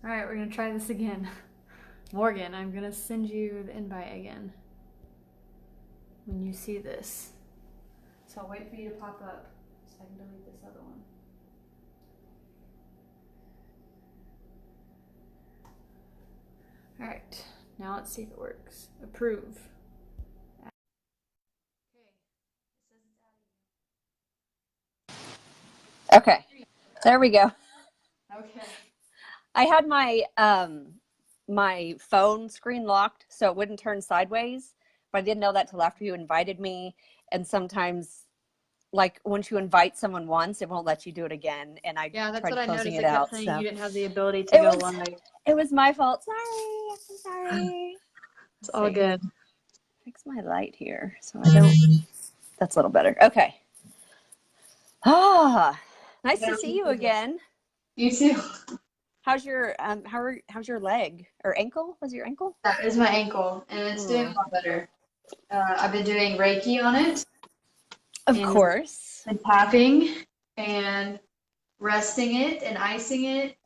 All right, we're gonna try this again. Morgan, I'm gonna send you the invite again when you see this. So I'll wait for you to pop up so I can delete this other one. All right, now let's see if it works. Approve. Okay, there we go. Okay. I had my phone screen locked so it wouldn't turn sideways, but I didn't know that till after you invited me. And sometimes, like once you invite someone once, it won't let you do it again. And I Yeah, that's what tried I closing noticed. it It kept out. saying So you didn't have the ability to it go was live. it was my fault. Sorry, I'm sorry. It's Let's all see. good. Fix my light here so I don't. That's a little better. Okay. Ah, nice to see you again. You too. How's your how's your leg or ankle? Was it your ankle? That is my ankle, and it's doing a Mm. lot better. I've been doing Reiki on it Of and, course. and tapping and resting it and icing it.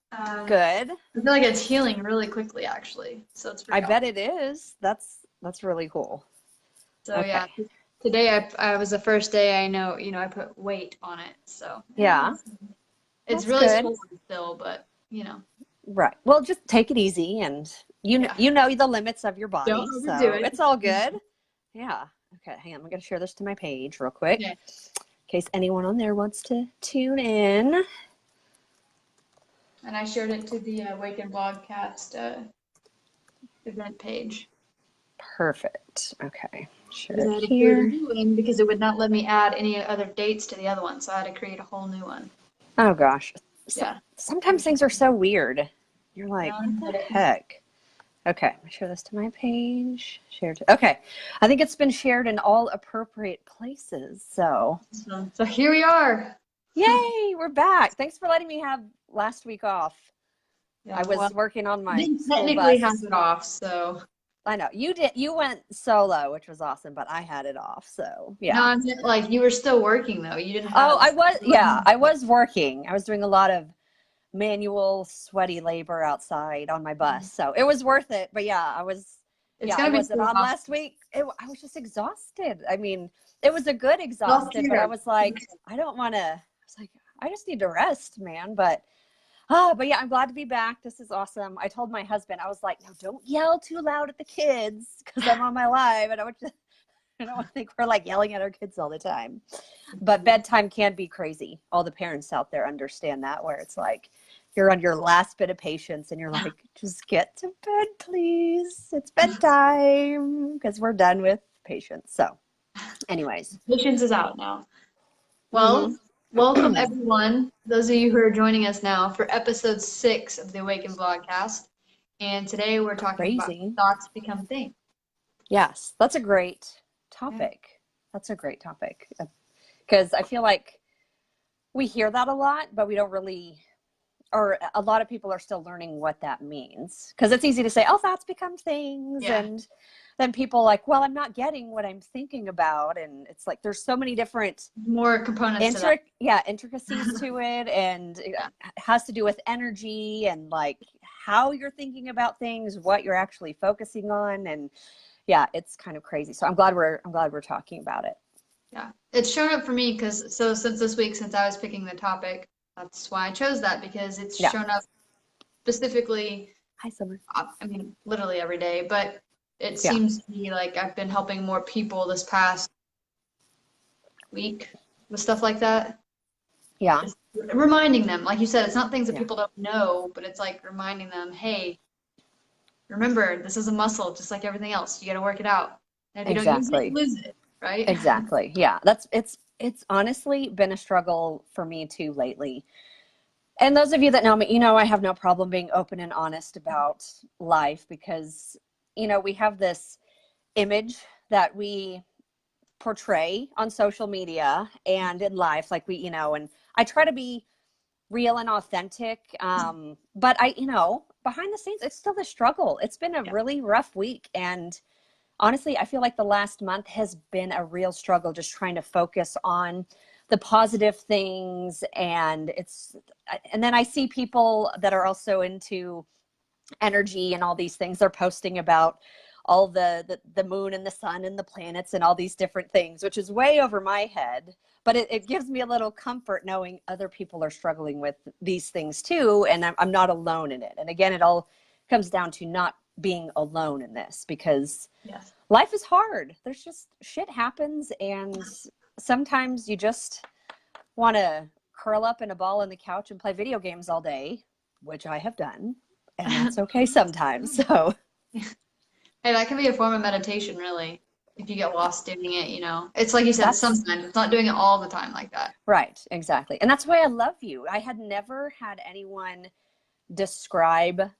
Good. I feel like it's healing really quickly, actually. So it's I pretty bet awesome. it is. That's really cool. So Okay. yeah, today I was the first day I know, I put weight on it. So yeah, Yeah. it's That's really good. swollen still, but Right. Well, just take it easy and yeah, you know the limits of your don't body, overdo so it. it's all good. Yeah. Okay, hang on. I'm going to share this to my page real quick Yeah, in case anyone on there wants to tune in. and I shared it to the AWAKEN Vlogcast event page. Perfect. Okay. Share Because I it had to create a here. new one because it would not let me add any other dates to the other one, so I had to create a whole new one. Oh gosh. Yeah. Sometimes things are so weird. You're No, like, I what the get it. heck? Okay, I share this to my page. Share to, okay. I think it's been shared in all appropriate places. So, So here we are. yay, we're back. Thanks for letting me have last week off. I Yeah, well, was working on I my didn't school technically have bus. it off, so I know you did. You went solo, which was awesome, but I had it off. So, no, yeah. I meant like you were still working though. You didn't Oh, have yeah, I was working. I was doing a lot of manual sweaty labor outside on my bus, so it was worth it. But yeah, it's I gonna be wasn't so on awesome. last week. I was just exhausted. I mean, it was a good exhausted, but I Self-care. was like, I don't want to. I was like, I just need to rest, man. But yeah, I'm glad to be back. This is awesome. I told my husband, I was like, no, don't yell too loud at the kids because I'm on my live, and I don't think we're like yelling at our kids all the time. But bedtime can be crazy. All the parents out there understand that, where it's like you're on your last bit of patience and you're like, just get to bed, please. It's bedtime because we're done with patience. So, anyways. Patience is out now. Well, Mm-hmm. welcome everyone. Those of you who are joining us now for episode 6 of the Awaken Vlogcast. And today we're talking about Crazy. thoughts become things. Yes, that's a great Yeah. topic. That's a great topic because I feel like we hear that a lot, but we don't really, or a lot of people are still learning what that means because it's easy to say, oh, thoughts become things. Yeah. And then people like, well, I'm not getting what I'm thinking about. And it's like, there's so many different More components to that. intricacies to it. And it Yeah. has to do with energy and like how you're thinking about things, what you're actually focusing on. And yeah, it's kind of crazy. So I'm glad we're talking about it. Yeah. It's shown up for me because since this week, since I was picking the topic, that's why I chose that because it's Yeah. shown up specifically, Hi, Summer. I mean, literally every day, but it Yeah. seems to me like I've been helping more people this past week with stuff like that. Yeah. Just reminding them, like you said, it's not things that Yeah. people don't know, but it's like reminding them, hey, remember, this is a muscle, just like everything else. You got to work it out. And if you don't use it, you Exactly. lose it, right? Exactly. Yeah. It's honestly been a struggle for me too lately. And those of you that know me, I have no problem being open and honest about life because, we have this image that we portray on social media and in life, like and I try to be real and authentic. But behind the scenes, it's still a struggle. It's been a Yeah. really rough week. And honestly, I feel like the last month has been a real struggle just trying to focus on the positive things. And then I see people that are also into energy and all these things. They're posting about all the moon and the sun and the planets and all these different things, which is way over my head. But it gives me a little comfort knowing other people are struggling with these things too, and I'm not alone in it. And again, it all comes down to not being alone in this, because Yes. life is hard. There's just shit happens, and sometimes you just want to curl up in a ball on the couch and play video games all day, which I have done, and that's okay sometimes. So Hey, that can be a form of meditation, really, if you get lost doing it, you know. It's like you said, that's sometimes. It's not doing it all the time like that. right, exactly. And that's why I love you. I had never had anyone describe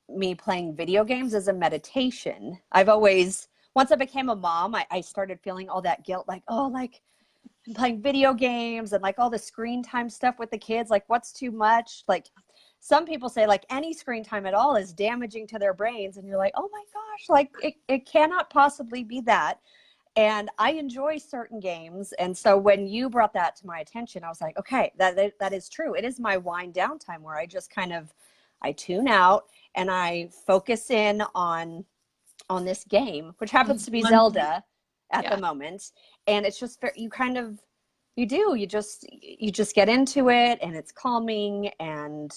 me playing video games as a meditation. I've always, once I became a mom, I started feeling all that guilt, like, oh, like I'm playing video games and like all the screen time stuff with the kids, like what's too much? Like some people say like any screen time at all is damaging to their brains, and you're like, oh my gosh, like it cannot possibly be that. And I enjoy certain games, and so when you brought that to my attention, I was like, okay, that is true. It is my wind down time where I just kind of, I tune out and I focus in on this game, which happens to be Zelda at the moment. And it's just you kind of, you just get into it, and it's calming, and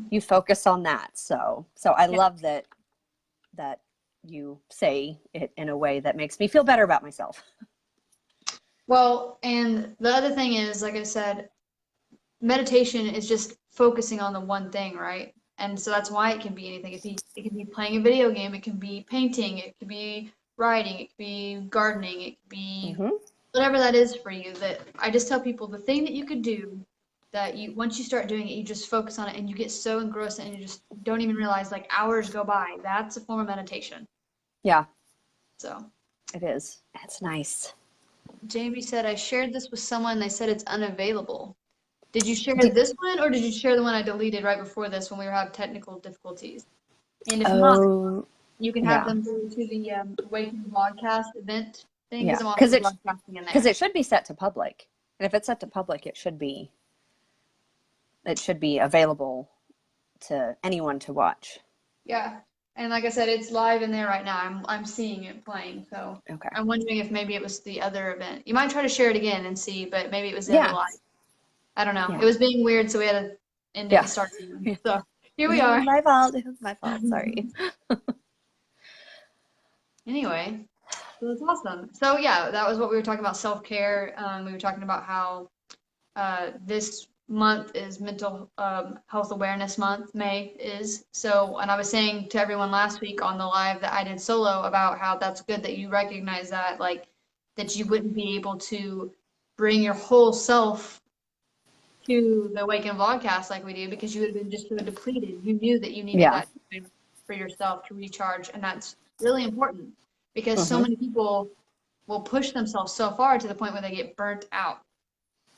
you focus on that. So I love that you say it in a way that makes me feel better about myself. Well, and the other thing is, like I said, meditation is just focusing on the one thing, right? And so that's why it can be anything. It can be playing a video game, it can be painting, it could be writing, it could be gardening, it could be whatever that is for you. That I just tell people, the thing that you could do that you, once you start doing it, you just focus on it and you get so engrossed in it and you just don't even realize like hours go by. That's a form of meditation. Yeah. So it is. It's nice. Jamie said, I shared this with someone, they said it's unavailable. Did you share this one, or did you share the one I deleted right before this when we were having technical difficulties? And if not, you can have them go to the AWAKEN Vlogcast event thing, because I'm also broadcasting in there. Because it should be set to public. And if it's set to public, it should be available to anyone to watch. Yeah. And like I said, it's live in there right now. I'm seeing it playing. So I'm wondering if maybe it was the other event. You might try to share it again and see, but maybe it was in the live. I don't know. Yeah. It was being weird, so we had to end it and start again. So here we are. My fault. It was my fault. Sorry. Anyway, so that's awesome. So yeah, that was what we were talking about, self-care. We were talking about how this month is mental health awareness month. May is. So, and I was saying to everyone last week on the live that I did solo about how that's good that you recognize that, like, that you wouldn't be able to bring your whole self to the AWAKEN Vlogcast like we do, because you would have been just so depleted. You knew that you needed that time for yourself to recharge, and that's really important, because so many people will push themselves so far to the point where they get burnt out.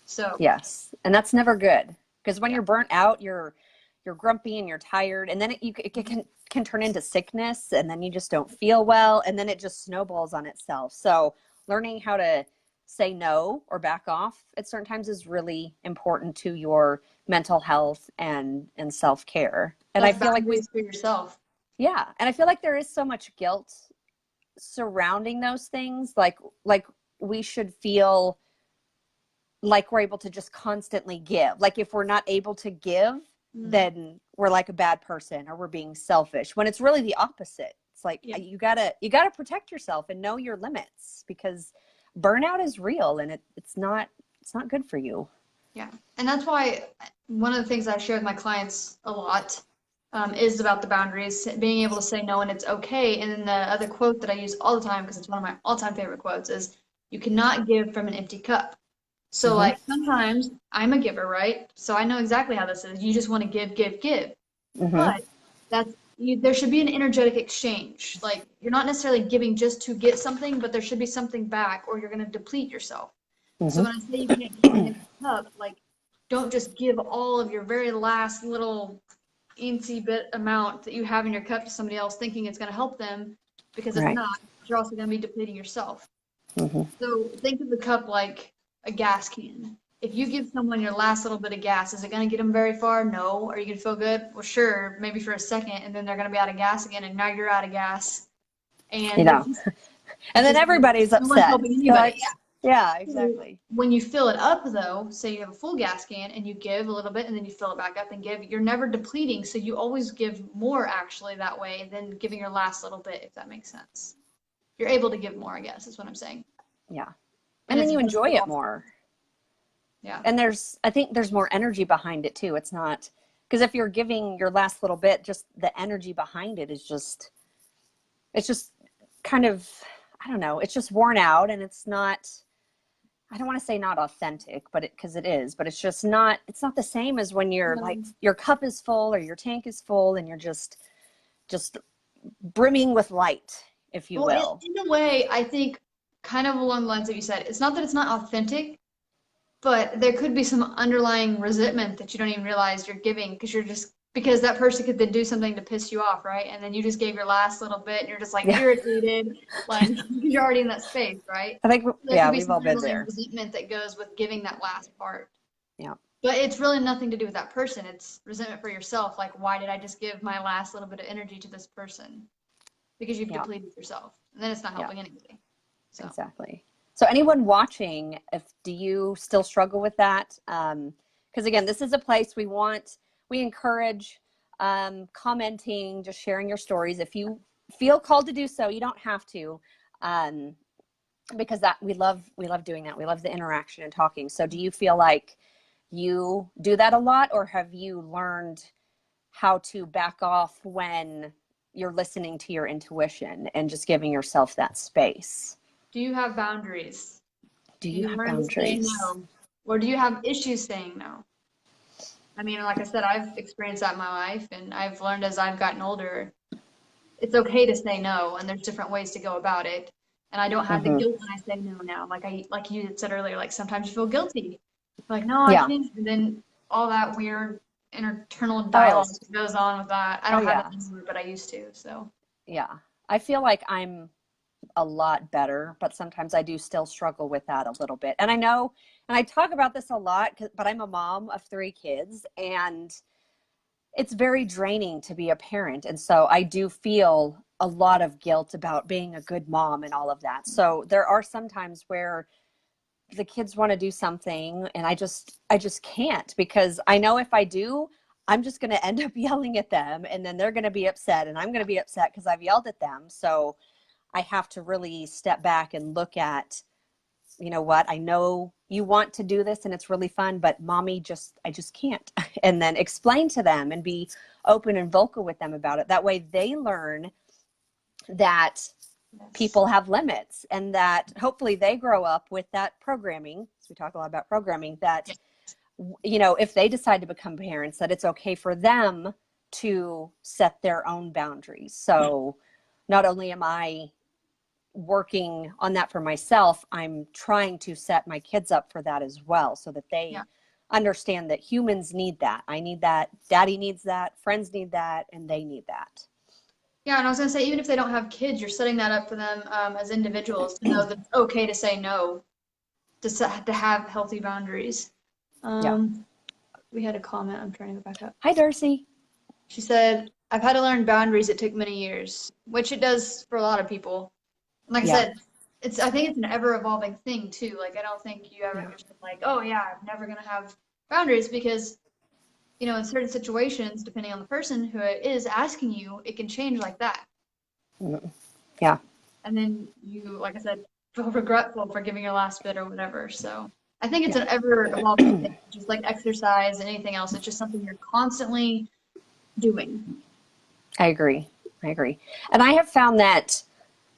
So yes, and that's never good, because when you're burnt out, you're grumpy and you're tired, and then it can turn into sickness, and then you just don't feel well, and then it just snowballs on itself. So learning how to say no or back off at certain times is really important to your mental health and self-care. And I feel like for yourself. Yeah. And I feel like there is so much guilt surrounding those things. Like we should feel like we're able to just constantly give. Like if we're not able to give, then we're like a bad person, or we're being selfish, when it's really the opposite. It's like you gotta protect yourself and know your limits, because burnout is real, and it's not good for you. Yeah. And that's why one of the things I share with my clients a lot is about the boundaries, being able to say no, and it's okay. And then the other quote that I use all the time, because it's one of my all-time favorite quotes, is you cannot give from an empty cup. So like sometimes I'm a giver, right? So I know exactly how this is. You just want to give. But there should be an energetic exchange. Like you're not necessarily giving just to get something, but there should be something back, or you're going to deplete yourself. So when I say you can't give an empty cup, like don't just give all of your very last little eensy bit amount that you have in your cup to somebody else thinking it's going to help them, because if not, you're also going to be depleting yourself. So think of the cup like a gas can. if you give someone your last little bit of gas, is it going to get them very far? No. Are you going to feel good? Well, sure, maybe for a second, and then they're going to be out of gas again, and now you're out of gas. You And know, and it's then just, everybody's no one's upset. helping They're anybody. like, yeah, exactly. When you fill it up, though, say you have a full gas can and you give a little bit and then you fill it back up and give, you're never depleting. So you always give more actually that way than giving your last little bit, if that makes sense. You're able to give more, I guess, is what I'm saying. Yeah. And And then it's you enjoy it awesome. more. Yeah. And I think there's more energy behind it too. It's not, because if you're giving your last little bit, just the energy behind it is it's just kind of, I don't know, it's just worn out, and it's not, I don't want to say not authentic, but because it is, but it's just not, it's not the same as when you're like, your cup is full or your tank is full and you're just brimming with light, if you will. In a way, I think kind of along the lines that you said, it's not that it's not authentic, but there could be some underlying resentment that you don't even realize you're giving because that person could then do something to piss you off, right? And then you just gave your last little bit and you're just like irritated, like you're already in that space, right? I think, There could be we've some all been underlying there. resentment that goes with giving that last part. Yeah. But it's really nothing to do with that person. It's resentment for yourself. Like, why did I just give my last little bit of energy to this person? Because you've depleted yourself. And then it's not helping anybody. So. Exactly. So anyone watching, do you still struggle with that? Because again, this is a place we encourage commenting, just sharing your stories. If you feel called to do so, you don't have to, because we love doing that. We love the interaction and talking. So do you feel like you do that a lot, or have you learned how to back off when you're listening to your intuition and just giving yourself that space? Do you have boundaries? Do you have learn to say boundaries? no? Or do you have issues saying no? I mean, like I said, I've experienced that in my life, and I've learned as I've gotten older, it's okay to say no, and there's different ways to go about it. And I don't have the guilt when I say no now. Like you had said earlier, like sometimes you feel guilty. Like, no, I can't. And then all that weird internal dialogue goes on with that. I don't have it anymore, but I used to. So yeah, I feel like I'm a lot better, but sometimes I do still struggle with that a little bit. And I know, and I talk about this a lot, but I'm a mom of 3 kids, and it's very draining to be a parent. And so I do feel a lot of guilt about being a good mom and all of that. So there are some times where the kids want to do something and I just can't, because I know if I do, I'm just going to end up yelling at them, and then they're going to be upset, and I'm going to be upset because I've yelled at them. So I have to really step back and look at, you know what, I know you want to do this and it's really fun, but mommy, I just can't. And then explain to them and be open and vocal with them about it. That way they learn that people have limits, and that hopefully they grow up with that programming. So we talk a lot about programming, that, you know, if they decide to become parents, that it's okay for them to set their own boundaries. So not only am I working on that for myself, I'm trying to set my kids up for that as well, so that they understand that humans need that. I need that. Daddy needs that. Friends need that. And they need that. yeah, and I was going to say, even if they don't have kids, you're setting that up for them as individuals to know that it's okay to say no, to have healthy boundaries. We had a comment. I'm trying to go back up. Hi, Darcy. She said, I've had to learn boundaries. It took many years, which it does for a lot of people. And like I said, I think it's an ever evolving thing too. Like, I don't think you ever just like, oh yeah, I'm never going to have boundaries, because, you know, in certain situations, depending on the person who it is asking you, it can change like that. Yeah. And then you, like I said, feel regretful for giving your last bit or whatever. So I think it's an ever evolving thing, just like exercise and anything else. It's just something you're constantly doing. I agree. And I have found that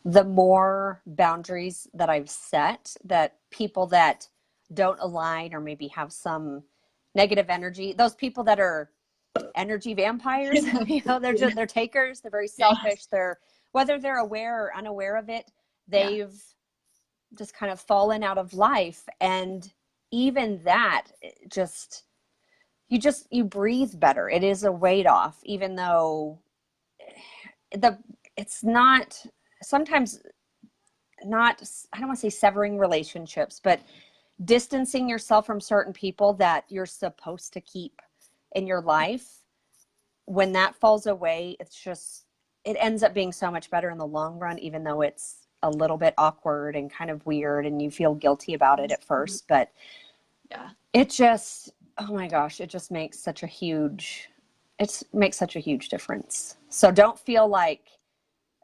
the more boundaries that I've set, that people that don't align or maybe have some negative energy, those people that are energy vampires, you know, they're takers, they're very selfish. They're, whether they're aware or unaware of it, they've just kind of fallen out of life. And even that, you breathe better. It is a weight off, even though it's not, sometimes not, I don't want to say severing relationships, but distancing yourself from certain people that you're supposed to keep in your life, when that falls away, it ends up being so much better in the long run, even though it's a little bit awkward and kind of weird and you feel guilty about it at first. But yeah, it just, oh my gosh, it just makes such a huge difference. So don't feel like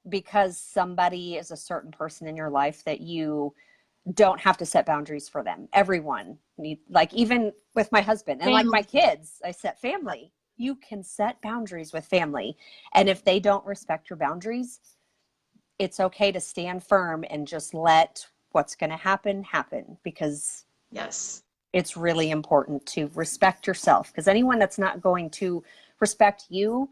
because somebody is a certain person in your life that you don't have to set boundaries for them. Everyone like, even with my husband and like my kids, I set family. You can set boundaries with family. And if they don't respect your boundaries, it's okay to stand firm and just let what's going to happen, because yes, it's really important to respect yourself, because anyone that's not going to respect you,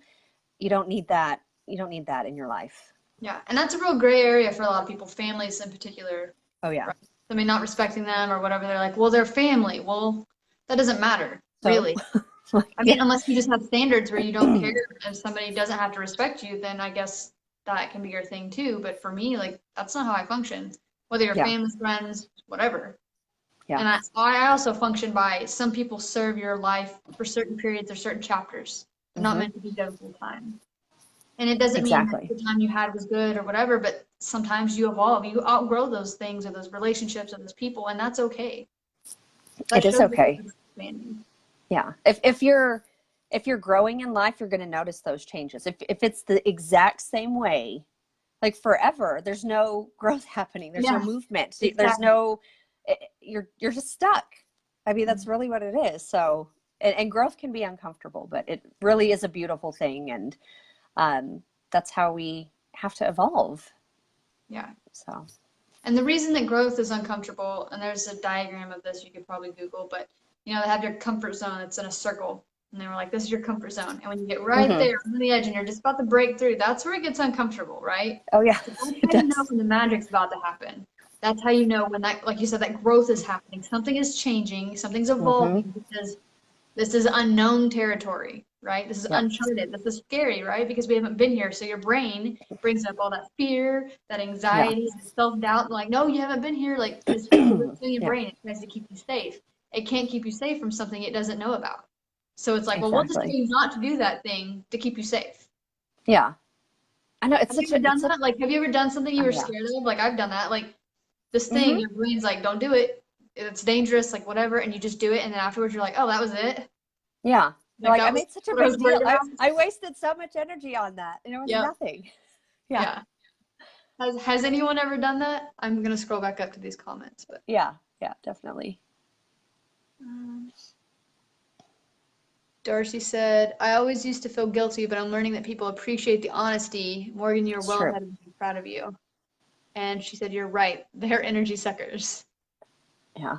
you don't need that. You don't need that in your life. Yeah, and that's a real gray area for a lot of people, families in particular. Oh yeah. Right? I mean, not respecting them or whatever. They're like, well, they're family. Well, that doesn't matter, really. I mean, unless you just have standards where you don't care if somebody doesn't have to respect you, then I guess that can be your thing too. But for me, like, that's not how I function, whether you're family, friends, whatever. Yeah. And I also function by, some people serve your life for certain periods or certain chapters. They're not meant to be there full time. And it doesn't mean that the time you had was good or whatever, but sometimes you evolve. You outgrow those things or those relationships or those people, and that's okay. It is okay. Yeah. If you're growing in life, you're going to notice those changes. If it's the exact same way, like forever, there's no growth happening. There's no movement. Exactly. There's no, you're just stuck. I mean, that's really what it is. So, and growth can be uncomfortable, but it really is a beautiful thing. And that's how we have to evolve. Yeah. So. And the reason that growth is uncomfortable, and there's a diagram of this you could probably Google, but you know, they have your comfort zone that's in a circle. And they were like, this is your comfort zone. And when you get right there on the edge and you're just about to break through, that's where it gets uncomfortable, right? Oh yeah. So that's how you know when the magic's about to happen. That's how you know when that, like you said, that growth is happening. Something is changing, something's evolving, because this is unknown territory, right? This is uncharted. This is scary, right? Because we haven't been here. So your brain brings up all that fear, that anxiety, self-doubt. Like, no, you haven't been here. Like, because your brain, it tries to keep you safe. It can't keep you safe from something it doesn't know about. So it's like, well, we'll just tell you not to do that thing to keep you safe. Yeah. I know. It's have you ever done that? Like, have you ever done something you were scared of? Like, I've done that. Like, this thing, your brain's like, don't do it. It's dangerous, like, whatever. And you just do it. And then afterwards, you're like, oh, that was it. Yeah. Like I made such a big deal. I wasted so much energy on that. And it was nothing. Yeah. Has anyone ever done that? I'm going to scroll back up to these comments. But yeah, definitely. Darcy said, I always used to feel guilty, but I'm learning that people appreciate the honesty. Morgan, you're well ahead of me. Proud of you. And she said, you're right. They're energy suckers. Yeah.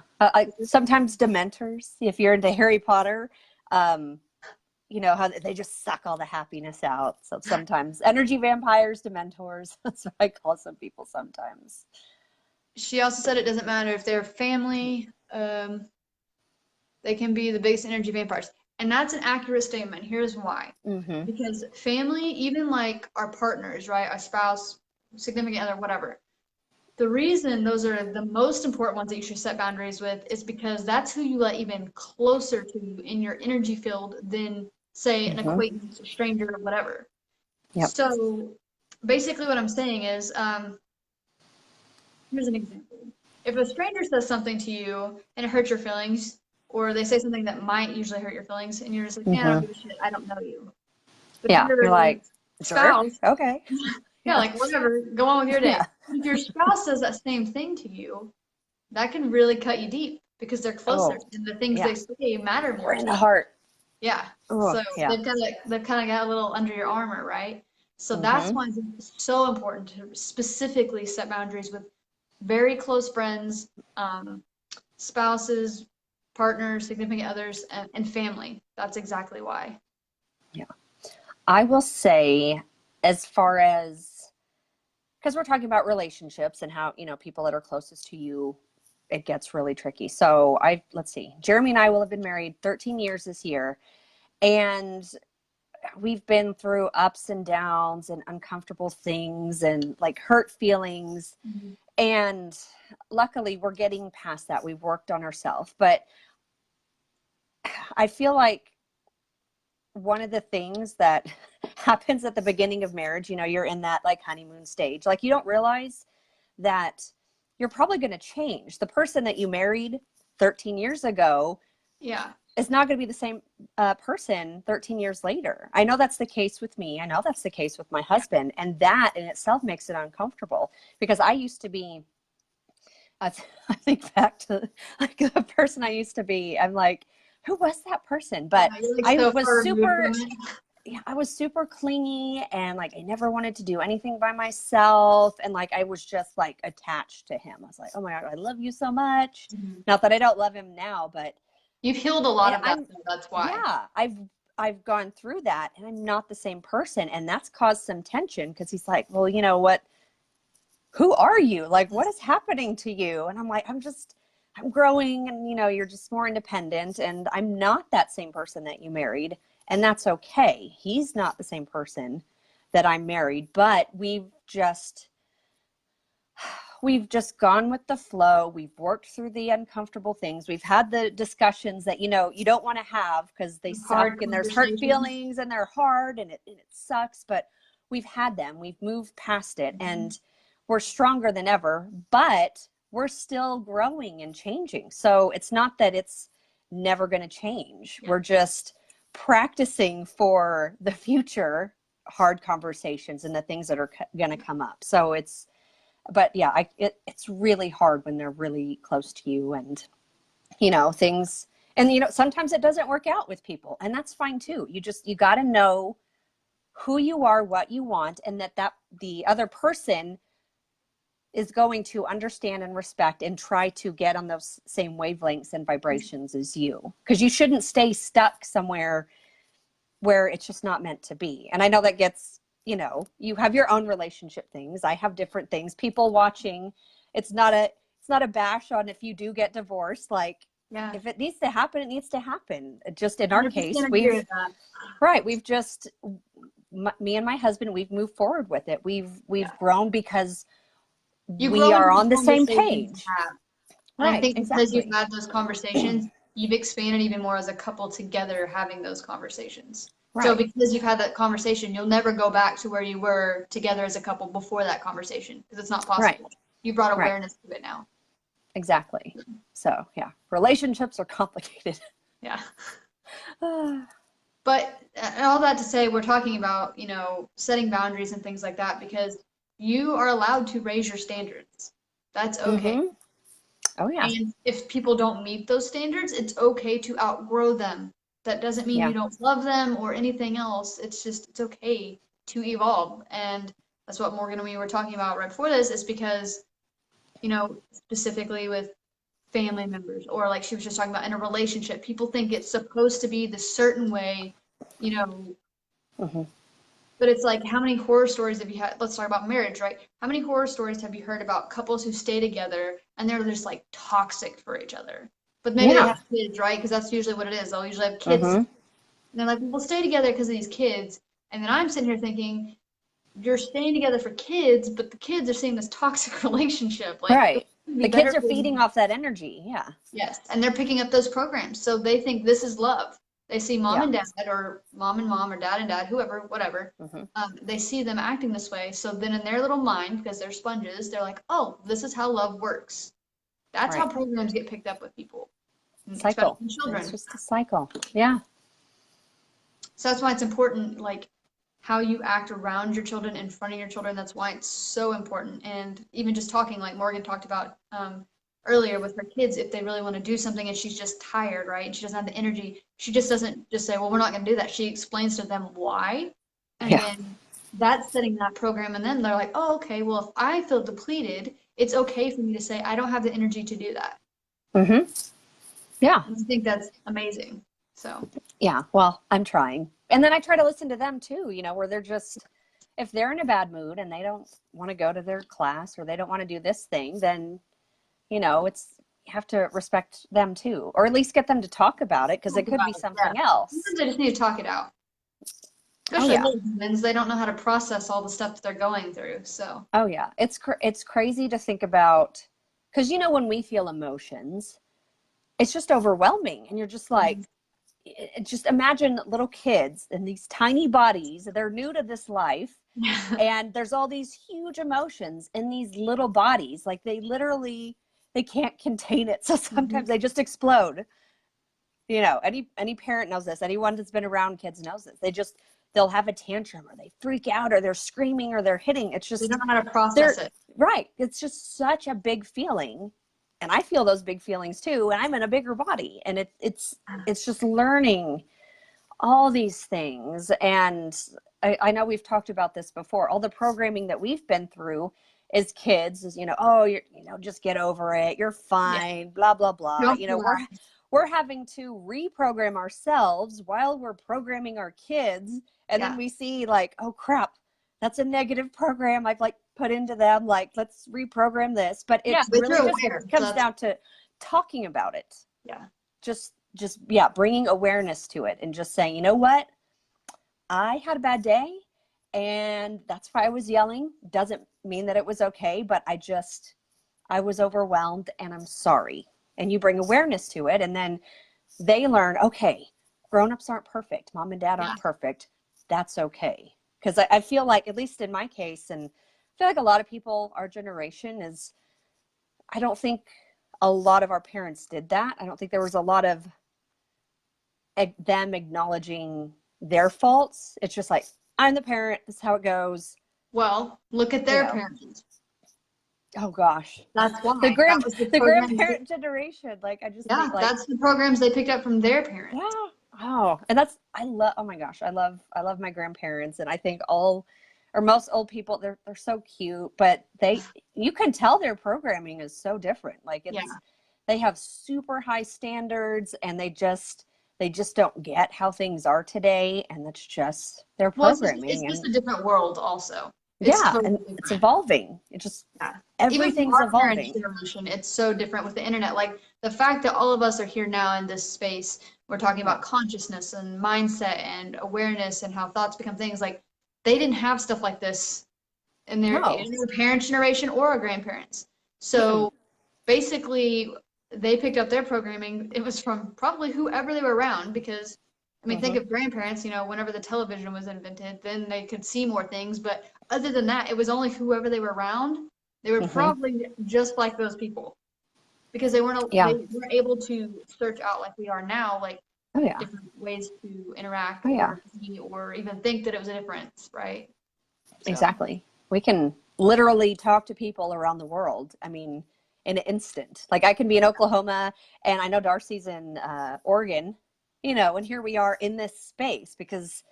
Sometimes dementors, if you're into Harry Potter, you know, how they just suck all the happiness out. So sometimes energy vampires, dementors, that's what I call some people sometimes. She also said it doesn't matter if they're family, they can be the biggest energy vampires. And that's an accurate statement. Here's why. Because family, even like our partners, right? Our spouse, significant other, whatever. The reason those are the most important ones that you should set boundaries with is because that's who you let even closer to you in your energy field than, say, an acquaintance, a stranger, or whatever. So basically what I'm saying is, here's an example. If a stranger says something to you and it hurts your feelings, or they say something that might usually hurt your feelings, and you're just like, man, I don't give a shit, I don't know you. But you're like, spouse, okay. Like, whatever, go on with your day. If your spouse says that same thing to you, that can really cut you deep because they're closer and the things they say matter more. In the heart. Yeah. So they've kind of got a little under your armor, right? So that's why it's so important to specifically set boundaries with very close friends, spouses, partners, significant others, and family. That's exactly why. Yeah. I will say, as far as, because we're talking about relationships and how, you know, people that are closest to you, it gets really tricky. So let's see, Jeremy and I will have been married 13 years this year. And we've been through ups and downs and uncomfortable things and like hurt feelings. And luckily we're getting past that. We've worked on ourselves, but I feel like one of the things that happens at the beginning of marriage, you know, you're in that like honeymoon stage, like you don't realize that you're probably going to change. The person that you married 13 years ago is not going to be the same person 13 years later. I know that's the case with me. I know that's the case with my husband. And that in itself makes it uncomfortable, because I used to be, I think back to like the person I used to be. I'm like, who was that person? But I was super clingy, and like I never wanted to do anything by myself, and like I was just like attached to him. I was like, oh my God, I love you so much. Not that I don't love him now, but you've healed a lot of that. That's why. Yeah, I've gone through that, and I'm not the same person, and that's caused some tension, because he's like, well, you know what? Who are you? Like, what is happening to you? And I'm like, I'm growing, and you know, you're just more independent, and I'm not that same person that you married, and that's okay. He's not the same person that I married, but we've just gone with the flow. We've worked through the uncomfortable things. We've had the discussions that, you know, you don't want to have, because they suck, and there's hurt feelings, and they're hard, and it sucks, but we've had them. We've moved past it, and we're stronger than ever, but we're still growing and changing. So it's not that it's never going to change. We're just practicing for the future hard conversations and the things that are going to come up. So it's really hard when they're really close to you, and, you know, things, and, you know, sometimes it doesn't work out with people, and that's fine too. You got to know who you are, what you want, and that the other person is going to understand and respect and try to get on those same wavelengths and vibrations as you, because you shouldn't stay stuck somewhere where it's just not meant to be. And I know that gets, you know, you have your own relationship things. I have different things. People watching, it's not a bash on if you do get divorced. Like, if it needs to happen, it needs to happen. Just in our case, me and my husband, we've moved forward with it. We've grown because we are on the same page. Right, I think because you've had those conversations, you've expanded even more as a couple together having those conversations. Right. So because you've had that conversation, you'll never go back to where you were together as a couple before that conversation, because it's not possible. Right. You brought awareness to it now. Exactly. So yeah, relationships are complicated. Yeah. But all that to say, we're talking about, you know, setting boundaries and things like that, because you are allowed to raise your standards. That's okay. Oh yeah. And if people don't meet those standards, it's okay to outgrow them. That doesn't mean you don't love them or anything else. It's just, it's okay to evolve. And that's what Morgan and we were talking about right before this, is because, you know, specifically with family members, or like she was just talking about in a relationship, people think it's supposed to be the certain way, you know. But it's like, how many horror stories have you had? Let's talk about marriage, right? How many horror stories have you heard about couples who stay together and they're just like toxic for each other? But maybe they have kids, right? Because that's usually what it is. They'll usually have kids. And they're like, we'll stay together because of these kids. And then I'm sitting here thinking, you're staying together for kids, but the kids are seeing this toxic relationship. Like, right. The kids are feeding off that energy. Yeah. Yes. And they're picking up those programs. So they think this is love. They see mom and dad, or mom and mom, or dad and dad, whoever, whatever. They see them acting this way. So then in their little mind, because they're sponges, they're like, oh, this is how love works. That's how programs get picked up with people. Cycle. Children. It's just a cycle. Yeah. So that's why it's important, like, how you act around your children, in front of your children. That's why it's so important. And even just talking, like Morgan talked about earlier with her kids, if they really want to do something and she's just tired, right? And she doesn't have the energy, she just doesn't just say, well, we're not going to do that. She explains to them why. And then that's setting that program. And then they're like, oh, okay, well, if I feel depleted, it's okay for me to say, I don't have the energy to do that. Yeah. I think that's amazing. So. Yeah. Well, I'm trying. And then I try to listen to them too, you know, where they're just, if they're in a bad mood and they don't want to go to their class, or they don't want to do this thing, then, you know, you have to respect them too, or at least get them to talk about it, because it could be something else. Sometimes I just need to talk it out. Especially little humans, they don't know how to process all the stuff that they're going through. So. Oh yeah, it's crazy to think about, because when we feel emotions, it's just overwhelming, and you're just like, just imagine little kids in these tiny bodies. They're new to this life, and there's all these huge emotions in these little bodies. Like they can't contain it, so sometimes they just explode. Any parent knows this. Anyone that's been around kids knows this. They'll have a tantrum, or they freak out, or they're screaming, or they're hitting. It's just, they don't know how to process it. Right. It's just such a big feeling. And I feel those big feelings too. And I'm in a bigger body, and it's just learning all these things. And I know we've talked about this before. All the programming that we've been through as kids is, just get over it. You're fine, blah, blah, blah. We're having to reprogram ourselves while we're programming our kids. And then we see like, oh crap, that's a negative program I've like put into them. Like, let's reprogram this. But it really just comes down to talking about it. Yeah. Just bringing awareness to it and just saying, you know what? I had a bad day, and that's why I was yelling. Doesn't mean that it was okay, but I was overwhelmed, and I'm sorry. And you bring awareness to it, and then they learn, okay, grown-ups aren't perfect. Mom and dad aren't perfect. That's okay. Because I feel like, at least in my case, and I feel like a lot of people, our generation I don't think a lot of our parents did that. I don't think there was a lot of them acknowledging their faults. It's just like, I'm the parent. This is how it goes. Well, look at their parents. Oh gosh, that's why the grandparent generation. Like, I just think, like, that's the programs they picked up from their parents. Yeah. Oh, and oh my gosh, I love my grandparents, and I think most old people, they're so cute, but you can tell their programming is so different. Like, they have super high standards, and they just don't get how things are today, and that's just their programming. It's just a different world also. And it's evolving. It just, everything's evolving. It's so different with the internet. Like, the fact that all of us are here now in this space, we're talking about consciousness and mindset and awareness and how thoughts become things. Like, they didn't have stuff like this in their parents' generation or our grandparents. So basically, they picked up their programming. It was from probably whoever they were around, because think of grandparents, whenever the television was invented, then they could see more things. But other than that, it was only whoever they were around. They were probably just like those people, because they weren't able to search out like we are now, like different ways to interact or even think that it was a difference, right? So. Exactly. We can literally talk to people around the world. I mean, in an instant. Like, I can be in Oklahoma, and I know Darcy's in Oregon, and here we are in this space, because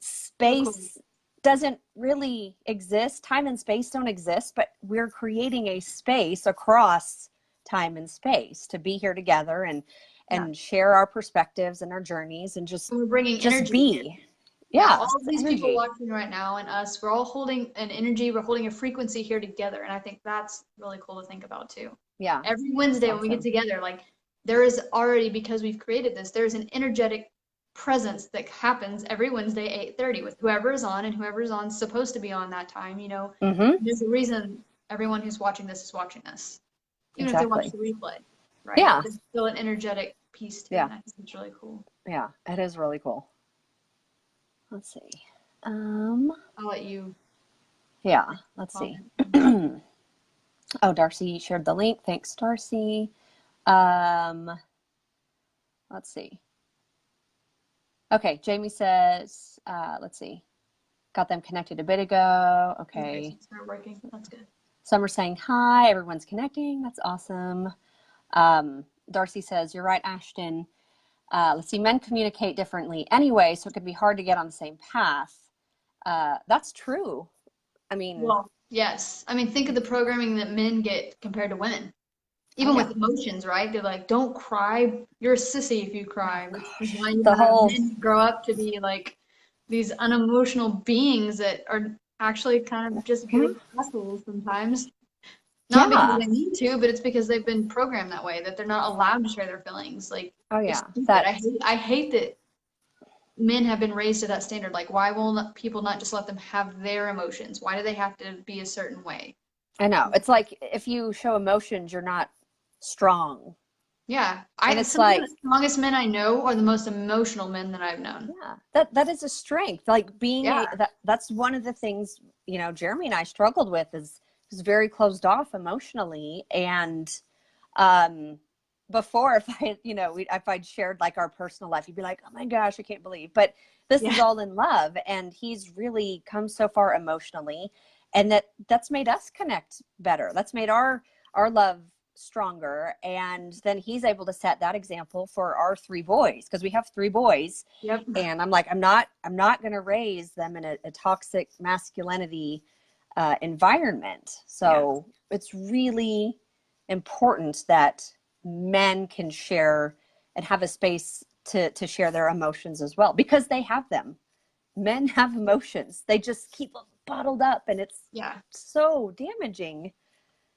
space doesn't really exist. Time and space don't exist, but we're creating a space across time and space to be here together and share our perspectives and our journeys, and just, we're bringing just energy be. All these people watching right now, and us, we're all holding an energy, we're holding a frequency here together. And I think that's really cool to think about too. Yeah. Every Wednesday when we get together, like, there is already, because we've created this, there's an energetic presence that happens every Wednesday, 8:30, with whoever is on, and whoever's on supposed to be on that time, There's a reason everyone who's watching this is watching this. Even if they watch the replay, right? Yeah. There's still an energetic piece to it. I think it's really cool. Yeah, it is really cool. Let's see. I'll let you. Yeah, let's see. Oh, Darcy shared the link. Thanks, Darcy. Let's see. Okay, Jamie says, let's see. Got them connected a bit ago. Okay. Start working. That's good. Some are saying hi. Everyone's connecting. That's awesome. Darcy says, you're right, Ashton. Let's see, men communicate differently anyway, so it could be hard to get on the same path. That's true. I mean, well, yes. I mean, think of the programming that men get compared to women. Even with emotions, right? They're like, don't cry. You're a sissy if you cry. Which is why men grow up to be like these unemotional beings that are actually kind of just assholes sometimes. Not because they need to, but it's because they've been programmed that way, that they're not allowed to share their feelings. Like, I hate that. men have been raised to that standard. Like, why will people not just let them have their emotions? Why do they have to be a certain way? I know. It's like if you show emotions, you're not strong. Yeah. And it's Some of like, the strongest men I know are the most emotional men that I've known. yeah, that is a strength. Like being Yeah. that's one of the things, you know, Jeremy and I struggled with is very closed off emotionally. And before, if I, you know, if I'd shared like our personal life, you'd be like, oh my gosh, I can't believe. But this is all in love, and he's really come so far emotionally, and that's made us connect better. That's made our love stronger, and then he's able to set that example for our 3 boys, because we have 3 boys. Yep. And I'm like, I'm not going to raise them in a toxic masculinity environment. So it's really important that men can share and have a space to share their emotions as well, because they have them. Men have emotions. They just keep them bottled up, and it's so damaging.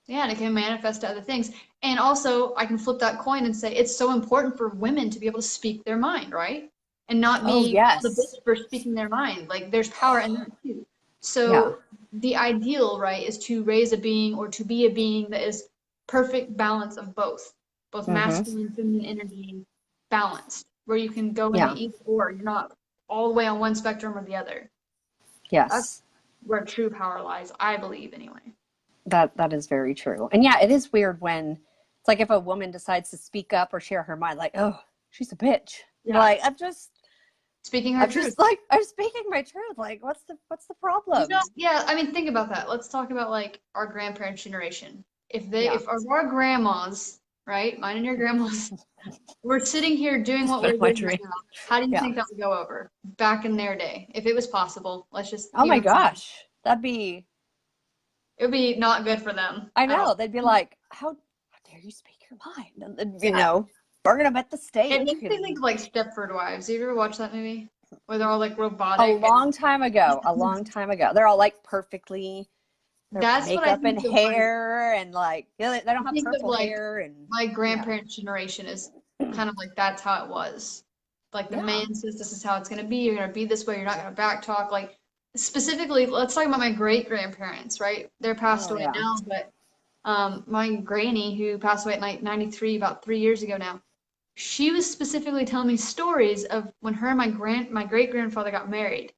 Yeah, and it can manifest to other things. And also, I can flip that coin and say it's so important for women to be able to speak their mind, right? And not be the bitch for speaking their mind. Like, there's power in that too. So the ideal, right, is to raise a being, or to be a being that is perfect balance of both masculine, feminine energy balanced, where you can go into either or. You're not all the way on one spectrum or the other. Yes. That's where true power lies, I believe, anyway. That is very true. And yeah, it is weird when it's like if a woman decides to speak up or share her mind, like, oh, she's a bitch. Yeah. Like, I'm just speaking her truth. Just like, I'm speaking my truth. Like, what's the problem? You know, yeah, I mean, think about that. Let's talk about like our grandparents' generation. If our grandmas, right, mine and your grandmas, were sitting here doing what we're doing right now, how do you think that would go over back in their day? If it was possible, let's just. Oh my gosh, it would be not good for them. I know. They'd be like, how dare you speak your mind? And, you know, burn them at the stake. It makes me think like Stepford Wives. Have you ever watched that movie? Where they're all like robotic. A long time ago. They're all like perfectly makeup and hair, and like, they don't have purple hair. And my grandparents' generation is kind of like, that's how it was. Like, the man says this is how it's going to be. You're going to be this way. You're not going to backtalk. Like, specifically, let's talk about my great-grandparents, right? They're passed away now, but my granny, who passed away at 93, about 3 years ago now, she was specifically telling me stories of when her and my great-grandfather got married,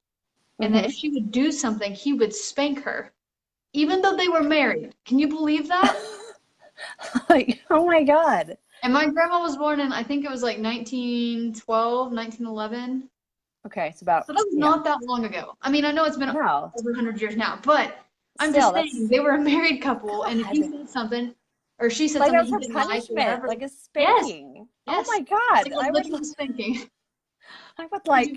and that if she would do something, he would spank her, even though they were married. Can you believe that? Like, oh my God. And my grandma was born in, I think it was like 1912, 1911. Okay, it's about. So that was not that long ago. I mean, I know it's been over 100 years now, but I'm just saying, they were a married couple, and if he said something, or she said like something, as a punishment, like a spanking. Yes. Oh my God! Like I would spanking. I would like.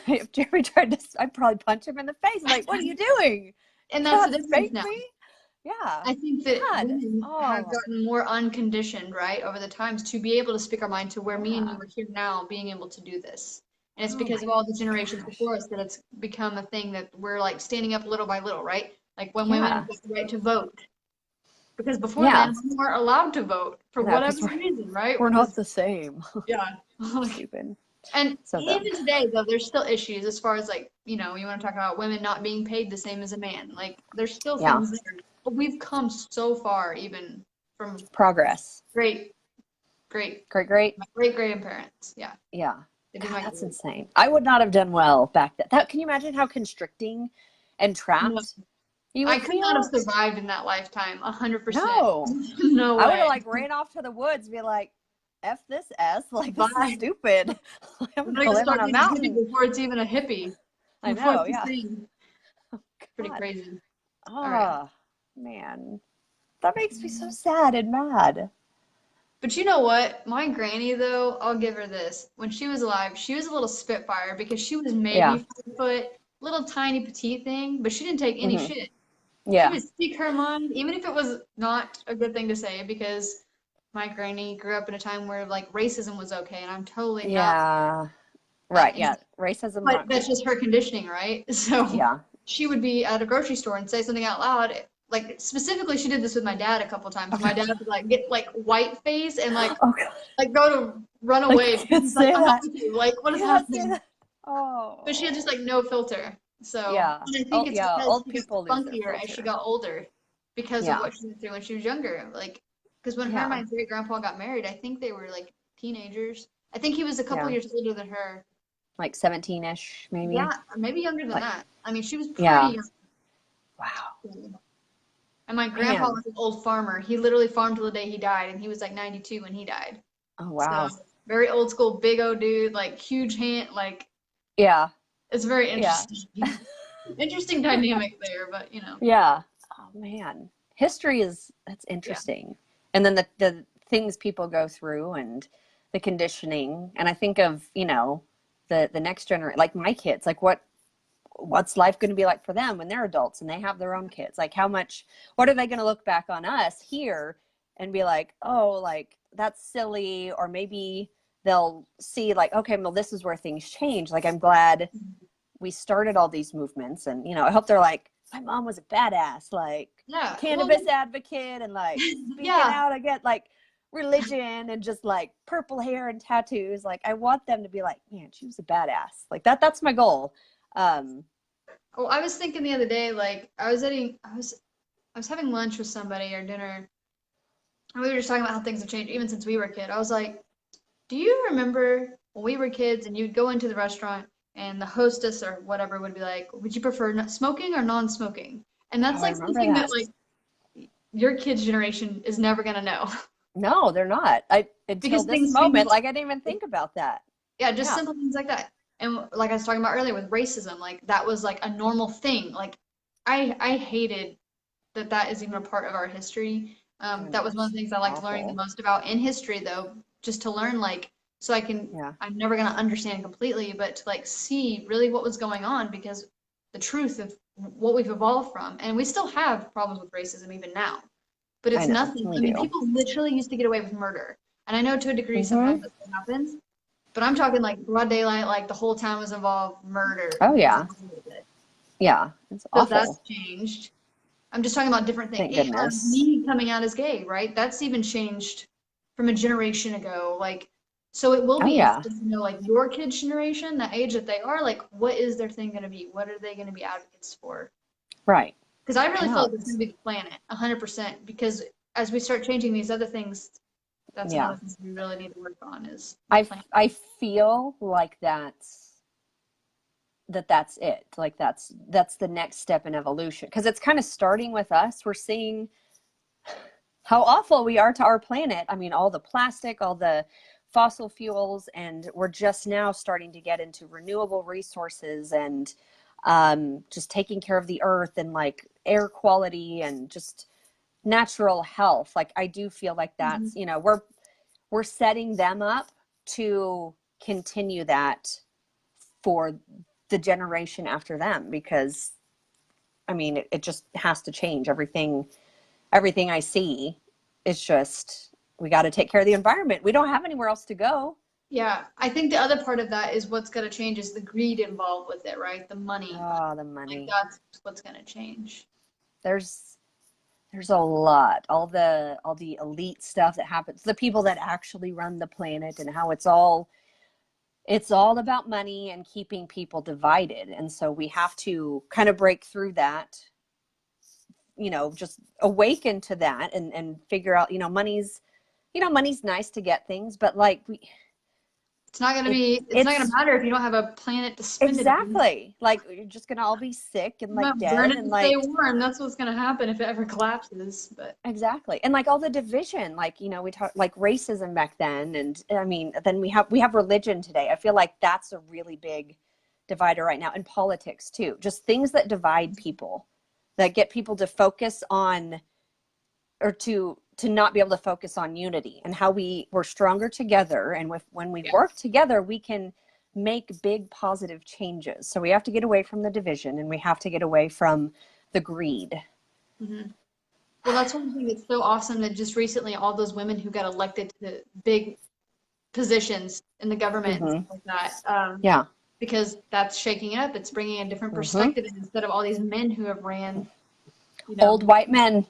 If Jeremy tried to, I'd probably punch him in the face. Like, what are you doing? And that's the difference now. Me? Yeah. I think that women have gotten more unconditioned, right, over the times, to be able to speak our mind, to where me and you are here now being able to do this. And it's because of all the generations before us that it's become a thing that we're like standing up little by little, right? Like when women get the right to vote. Because before then, we weren't allowed to vote for whatever reason, right? We're not the same. Yeah. Stupid. And even today, though, there's still issues as far as like, you know, you want to talk about women not being paid the same as a man. Like, there's still things there. But we've come so far, even from progress. My great-grandparents. Yeah. Yeah. God, that's insane. I would not have done well back then. Can you imagine how constricting and trapped you would I could not have survived in that lifetime, 100%. No way. I would have like ran off to the woods and be like, F this S, like, this is stupid. I'm going to live on a mountain. Before it's even a hippie. I know, Pretty crazy. Oh, man. That makes me so sad and mad. But you know what? My granny, though, I'll give her this. When she was alive, she was a little spitfire, because she was maybe 5 foot, little tiny petite thing, but she didn't take any shit. Yeah. She would speak her mind, even if it was not a good thing to say, because my granny grew up in a time where like racism was okay, and I'm totally not. Right. Yeah. Racism. But that's just her conditioning, right? So she would be at a grocery store and say something out loud, like specifically she did this with my dad a couple times. My dad would like get like white face and like Oh God. like go to run Like, away. you can't He's like, say I'm not that. with you. Like, what is You can't say happening? that. Oh. But she had just like no filter. So Yeah. and I think Oh, it's yeah. because Old she got people lose their funkier as she filter. got older because of Yeah. what she went through when she was younger. Like, because when her and Yeah. my great grandpa got married, I think they were like teenagers. I think he was a couple Yeah. years older than her. Like 17-ish, maybe. Yeah, maybe younger than Like, that. I mean, she was pretty yeah. young. Wow. And my grandpa Man. was an old farmer. He literally farmed till the day he died, and he was like 92 when he died. Oh, So wow. very old school, big old dude, like huge hand, like Yeah. it's very Yeah. interesting. Interesting dynamic there, but you know. Yeah. Oh, man. History that's Yeah. interesting. And then the things people go through and the conditioning. And I think of, the next generation, like my kids, like what's life going to be like for them when they're adults and they have their own kids? Like what are they going to look back on us here and be like, oh, like that's silly, or maybe they'll see like, okay, well, this is where things change. Like, I'm glad we started all these movements, and I hope they're like, my mom was a badass, like Yeah. cannabis advocate, and like speaking Yeah. out against like religion and just like purple hair and tattoos. Like, I want them to be like, man, she was a badass. Like that's my goal. Well, I was thinking the other day, like I was having lunch with somebody or dinner, and we were just talking about how things have changed even since we were a kid. I was like, do you remember when we were kids and you'd go into the restaurant and the hostess or whatever would be like, would you prefer smoking or non-smoking? And that's Oh, I like remember something that that. like your kids' generation is never gonna know. No, they're not. Until Because this things moment, change. like I didn't even think about that. Yeah, just Yeah. simple things like that. And like I was talking about earlier with racism, like that was like a normal thing. Like I hated that is even a part of our history. I That know, was one of it's the things I liked learning the awful. most about in history, though, just to learn like so Yeah. I'm never gonna understand completely, but to like see really what was going on because the truth of what we've evolved from, and we still have problems with racism even now, but I it's know, nothing. we I mean, do. people literally used to get away with murder, and I know to a degree Mm-hmm. sometimes that still happens, but I'm talking like broad daylight, like the whole town was involved, murder, Oh, and things yeah. like that. Yeah. It's So that's awful. changed. I'm just talking about different Thank things. goodness. Me coming out as gay, right? That's even changed from a generation ago. Like, so it will Oh, be yeah. interesting to know, like, your kids' generation, the age that they are, like, what is their thing going to be? What are they going to be advocates for? Right. Because I I really feel know. like it's going to be the planet, 100%. Because as we start changing these other things, that's Yeah. another thing we really need to work on is the I planet. I feel like that's it. Like that's the next step in evolution, because it's kind of starting with us. We're seeing how awful we are to our planet. I mean, all the plastic, all the fossil fuels, and we're just now starting to get into renewable resources and just taking care of the earth and like air quality and just natural health. Like, I do feel like Mhm. that's, we're setting them up to continue that for the generation after them, because I mean, it just has to change. Everything I see, it's just, we got to take care of the environment. We don't have anywhere else to go. Yeah, I think the other part of that is what's going to change is the greed involved with it, right? The money. Oh, the Like money. that's what's going to change. There's a lot, all the elite stuff that happens, the people that actually run the planet, and how it's all about money and keeping people divided. And so we have to kind of break through that, just awaken to that, and figure out, money's nice to get things, but like It's not gonna it's matter if you don't have a planet to spend it in. exactly, like you're just gonna all be sick and You like might burn dead it and to stay like, warm. That's what's gonna happen if it ever collapses. But exactly. And like all the division, like, we talk like racism back then. And I mean, then we have religion today. I feel like that's a really big divider right now, and politics too. Just things that divide people, that get people to focus on, or to not be able to focus on unity and how we're stronger together. And when we yeah. work together, we can make big positive changes. So we have to get away from the division, and we have to get away from the greed. Mm-hmm. Well, that's one thing that's so awesome that just recently all those women who got elected to big positions in the government and Mm-hmm. stuff like that, Yeah. because that's shaking it up. It's bringing a different Mm-hmm. perspective instead of all these men who have ran you know. Old white men.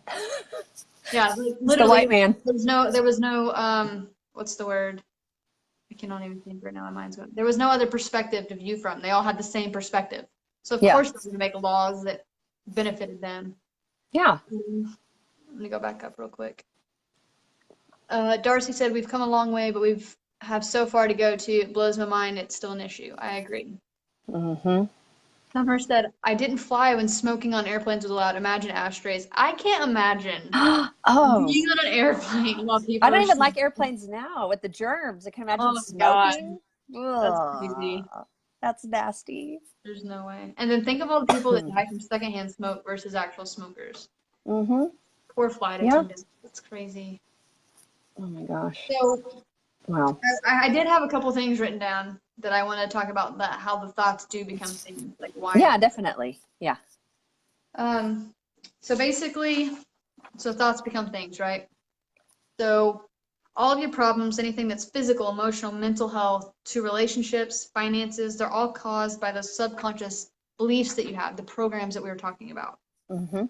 Yeah, like, It's the literally, white man. there was no, what's the word? I cannot even think right now. My mind's going. There was no other perspective to view from. They all had the same perspective. So of Yeah. course they're going to make laws that benefited them. Yeah. Let me go back up real quick. Darcy said, we've come a long way, but we've have so far to go too. It blows my mind. It's still an issue. I agree. Mm-hmm. Summer said, I didn't fly when smoking on airplanes was allowed. Imagine ashtrays. I can't imagine Oh, being on an airplane while people I don't are even like smoking. airplanes now with the germs. I can imagine Oh my God. smoking. That's Ugh, crazy. that's nasty. There's no way. And then think of all the people that die from secondhand smoke versus actual smokers. Mm-hmm. Poor flight Yeah. attendants. That's crazy. Oh my gosh. So Wow. I did have a couple things written down that I want to talk about, that how the thoughts do become things, like why. Yeah, definitely. Yeah. So basically, so thoughts become things, right? So all of your problems, anything that's physical, emotional, mental health, to relationships, finances, they're all caused by those subconscious beliefs that you have, the programs that we were talking about. Mm-hmm.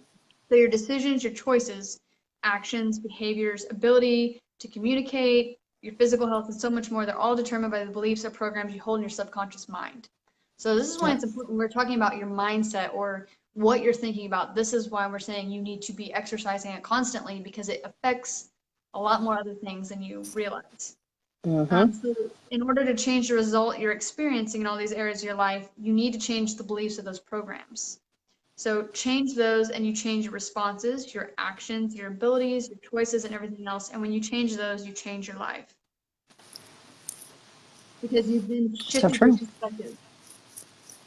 So your decisions, your choices, actions, behaviors, ability to communicate, your physical health, and so much more, they're all determined by the beliefs or programs you hold in your subconscious mind. So this is why it's important when we're talking about your mindset or what you're thinking about. This is why we're saying you need to be exercising it constantly, because it affects a lot more other things than you realize. Mm-hmm. So in order to change the result you're experiencing in all these areas of your life, you need to change the beliefs of those programs. So change those, and you change your responses, your actions, your abilities, your choices, and everything else. And when you change those, you change your life. Because you've been So shifting your true. perspective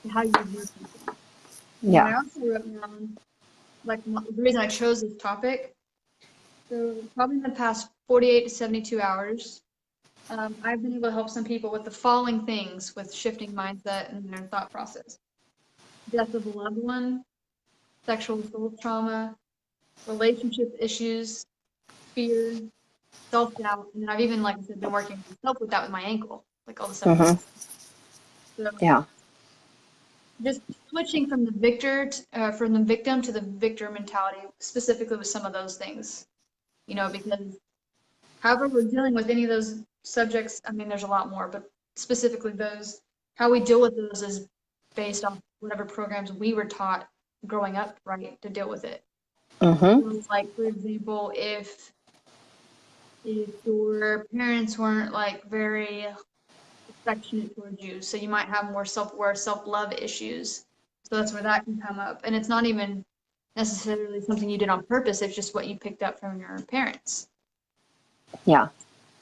to how you view something. And then Yeah. I also wrote down, like, the reason I chose this topic. So probably in the past 48 to 72 hours, I've been able to help some people with the following things with shifting mindset and their thought process: death of a loved one, sexual assault trauma, relationship issues, fear, self-doubt, and then I've even, like I said, been working myself with that with my ankle, like all the stuff. Mm-hmm. So Yeah. just switching from the from the victim to the victor mentality, specifically with some of those things, because however we're dealing with any of those subjects, I mean, there's a lot more, but specifically those, how we deal with those is based on whatever programs we were taught growing up, right, to deal with it. Mm-hmm. So, like, for example, if your parents weren't like very affectionate towards you, so you might have more self-worth, self-love issues. So that's where that can come up. And it's not even necessarily something you did on purpose, it's just what you picked up from your parents. Yeah.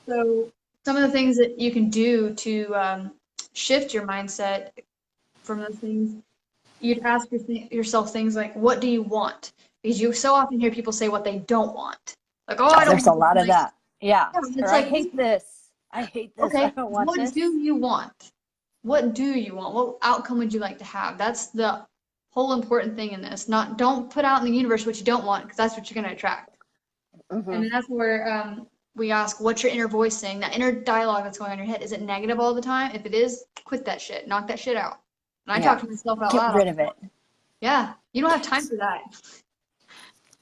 So some of the things that you can do to shift your mindset from those things, you'd ask yourself things like, what do you want? Because you so often hear people say what they don't want. Like, oh, I don't There's a want lot this. of that. Yeah. It's Or I like, hate this. I hate this. I okay, don't want what this. do you want? What do you want? What outcome would you like to have? That's the whole important thing in this. Don't put out in the universe what you don't want, because that's what you're going to attract. Mm-hmm. And then that's where we ask, what's your inner voice saying? That inner dialogue that's going on in your head, is it negative all the time? If it is, quit that shit. Knock that shit out. And I talk to myself out Get loud. rid of it. Yeah, you don't have time for that.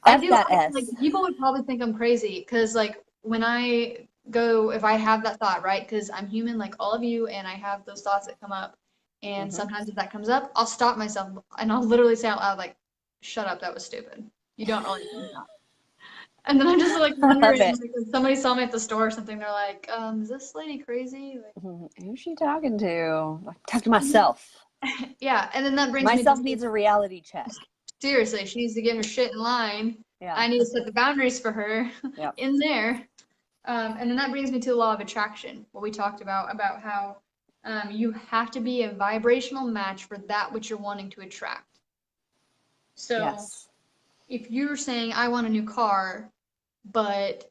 F that S. Like, people would probably think I'm crazy, because like when I go, if I have that thought, right? Because I'm human like all of you, and I have those thoughts that come up. And sometimes if that comes up, I'll stop myself and I'll literally say out loud, like, shut up, that was stupid. You don't really think that. And then I'm just like wondering, like, if somebody saw me at the store or something, they're like, is this lady crazy? Like, who's she talking to? Talk to myself. Yeah, and then that brings Myself me to needs a reality check. Seriously, she needs to get her shit in line. Yeah. I need to set the boundaries for her Yep. in there. And then that brings me to the law of attraction, what we talked about how you have to be a vibrational match for that which you're wanting to attract. So Yes. if you're saying, I want a new car, but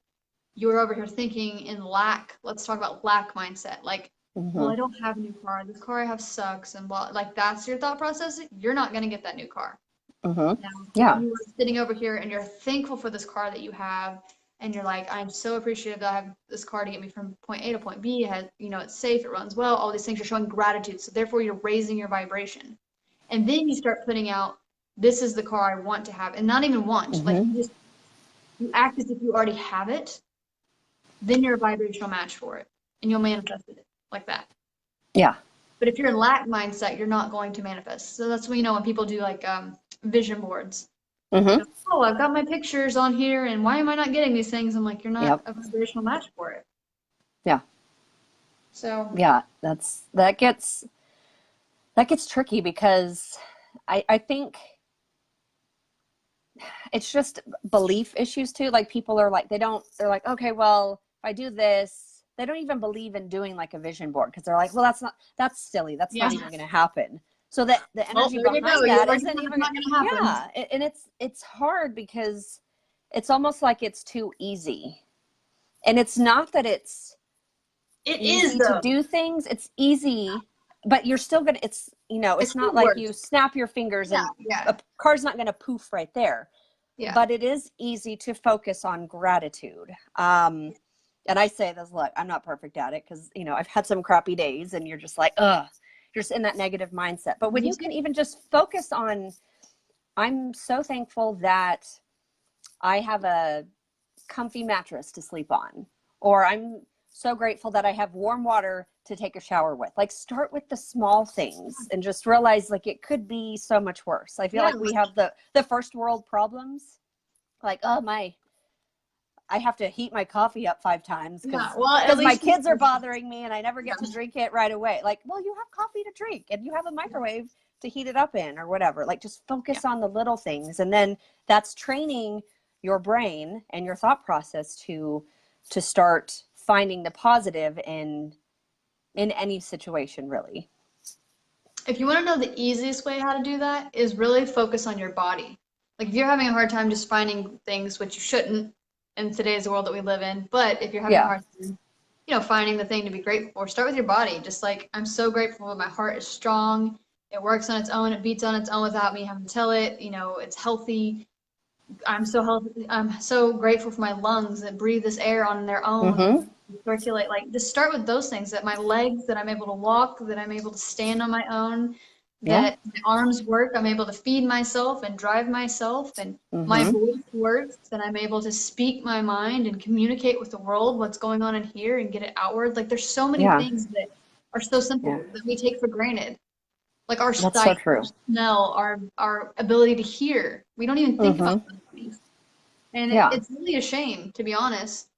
you're over here thinking in lack, let's talk about lack mindset. Like, well, I don't have a new car. This car I have sucks and blah. Like, that's your thought process. You're not going to get that new car. Now, Yeah. if you are sitting over here and you're thankful for this car that you have, and you're like, I'm so appreciative that I have this car to get me from point A to point B. It has, it's safe, it runs well, all these things. You're showing gratitude. So therefore, you're raising your vibration. And then you start putting out this is the car I want to have, and not even want, like you act as if you already have it, then you're a vibrational match for it, and you'll manifest it like that. Yeah. But if you're in lack mindset, you're not going to manifest. So that's when, when people do like vision boards. Oh, I've got my pictures on here, and why am I not getting these things? I'm like, you're not a vibrational match for it. Yeah. So yeah, that gets tricky, because I think it's just belief issues too. Like, people are like, they're like, okay, well, if I do this, they don't even believe in doing like a vision board, because they're like, well, that's silly. That's not even going to happen. So that the energy behind that isn't even going to happen. Yeah. And it's hard, because it's almost like it's too easy. And it's not that it easy to do things. It's easy, but you're still going to, it's not like you snap your fingers and a car's not going to poof right there. Yeah. But it is easy to focus on gratitude. And I say this, look, I'm not perfect at it, because, I've had some crappy days, and you're just like, ugh, you're just in that negative mindset. But when you can even just focus on, I'm so thankful that I have a comfy mattress to sleep on, or I'm so grateful that I have warm water to take a shower with. Like, start with the small things and just realize, like, it could be so much worse. I feel like we have the first world problems. Like, I have to heat my coffee up 5 times because my kids are bothering me and I never get to drink it right away. Like, well, you have coffee to drink and you have a microwave to heat it up in, or whatever. Like, just focus on the little things. And then that's training your brain and your thought process to start finding the positive in any situation, really. If you want to know the easiest way how to do that, is really focus on your body. Like, if you're having a hard time just finding things, which you shouldn't in today's world that we live in, but if you're having a hard time, finding the thing to be grateful for, start with your body. Just like, I'm so grateful that my heart is strong. It works on its own. It beats on its own without me having to tell it. It's healthy. I'm so healthy. I'm so grateful for my lungs that breathe this air on their own. Circulate. Like, just start with those things, that my legs, that I'm able to walk, that I'm able to stand on my own, that my arms work, I'm able to feed myself and drive myself, and my voice works, that I'm able to speak my mind and communicate with the world what's going on in here and get it outward. Like, there's so many things that are so simple that we take for granted. Like, our sight, our smell, our ability to hear. We don't even think about those things. And it's really a shame, to be honest,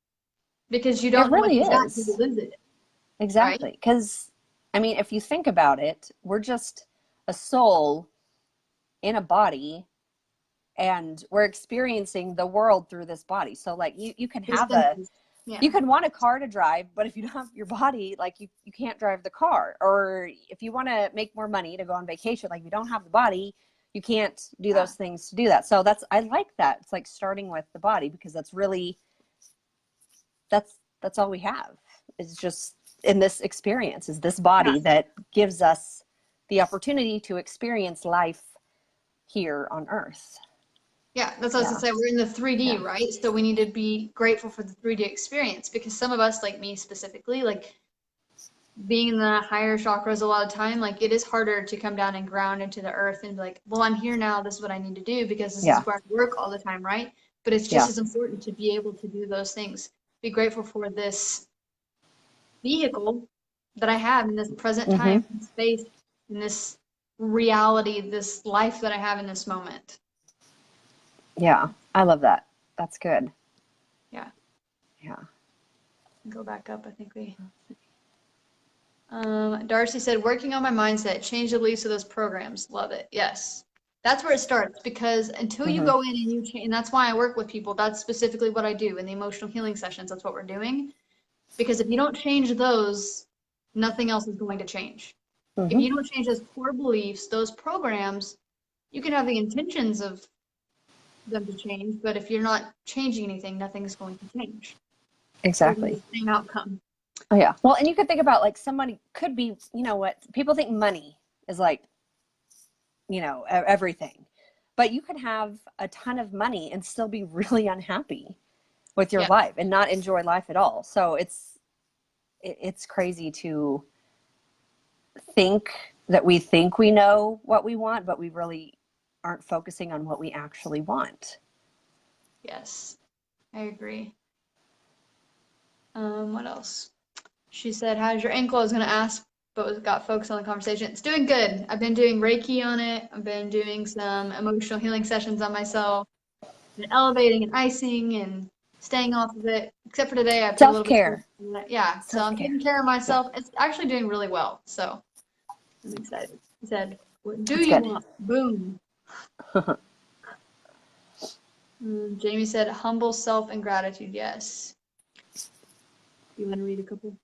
because you don't know what exactly to lose it. Exactly. Because, I mean, if you think about it, we're just a soul in a body, and we're experiencing the world through this body. So, like, you can have you can want a car to drive, but if you don't have your body, like, you can't drive the car. Or if you want to make more money to go on vacation, like, if you don't have the body, you can't do those things to do that. So I like that. It's like starting with the body, because that's really, that's all we have, is just in this experience, is this body that gives us the opportunity to experience life here on Earth. Yeah, that's what I was going to say. We're in the 3D, right? So we need to be grateful for the 3D experience, because some of us, like me specifically, like, being in the higher chakras a lot of time, like, it is harder to come down and ground into the earth and be like, well, I'm here now. This is what I need to do, because this is where I work all the time, right? But it's just as important to be able to do those things. Be grateful for this vehicle that I have in this present time, in space, in this reality, this life that I have in this moment. Yeah, I love that. That's good. Yeah. Yeah. Go back up. I think Darcy said, working on my mindset, change the beliefs of those programs. Love it. Yes. That's where it starts, because until you go in and you change, and that's why I work with people. That's specifically what I do in the emotional healing sessions. That's what we're doing. Because if you don't change those, nothing else is going to change. If you don't change those core beliefs, those programs, you can have the intentions of them to change, but if you're not changing anything, nothing's going to change. Exactly. Same outcome. Oh yeah. Well, and you could think about, like, somebody could be, what people think money is, like, everything, but you could have a ton of money and still be really unhappy with your life and not enjoy life at all. So it's crazy to think that we think we know what we want, but we really aren't focusing on what we actually want. Yes, I agree. What else? She said, how's your ankle? I was going to ask, but got focused on the conversation. It's doing good. I've been doing Reiki on it. I've been doing some emotional healing sessions on myself, and elevating and icing and staying off of it. Except for today, I put a little bit. Self-care. Yeah, so I'm Self-care. taking care of myself. It's actually doing really well, so I'm excited. He said, what do That's you good. want? Boom. Jamie said, humble self and gratitude. Yes. You want to read a couple?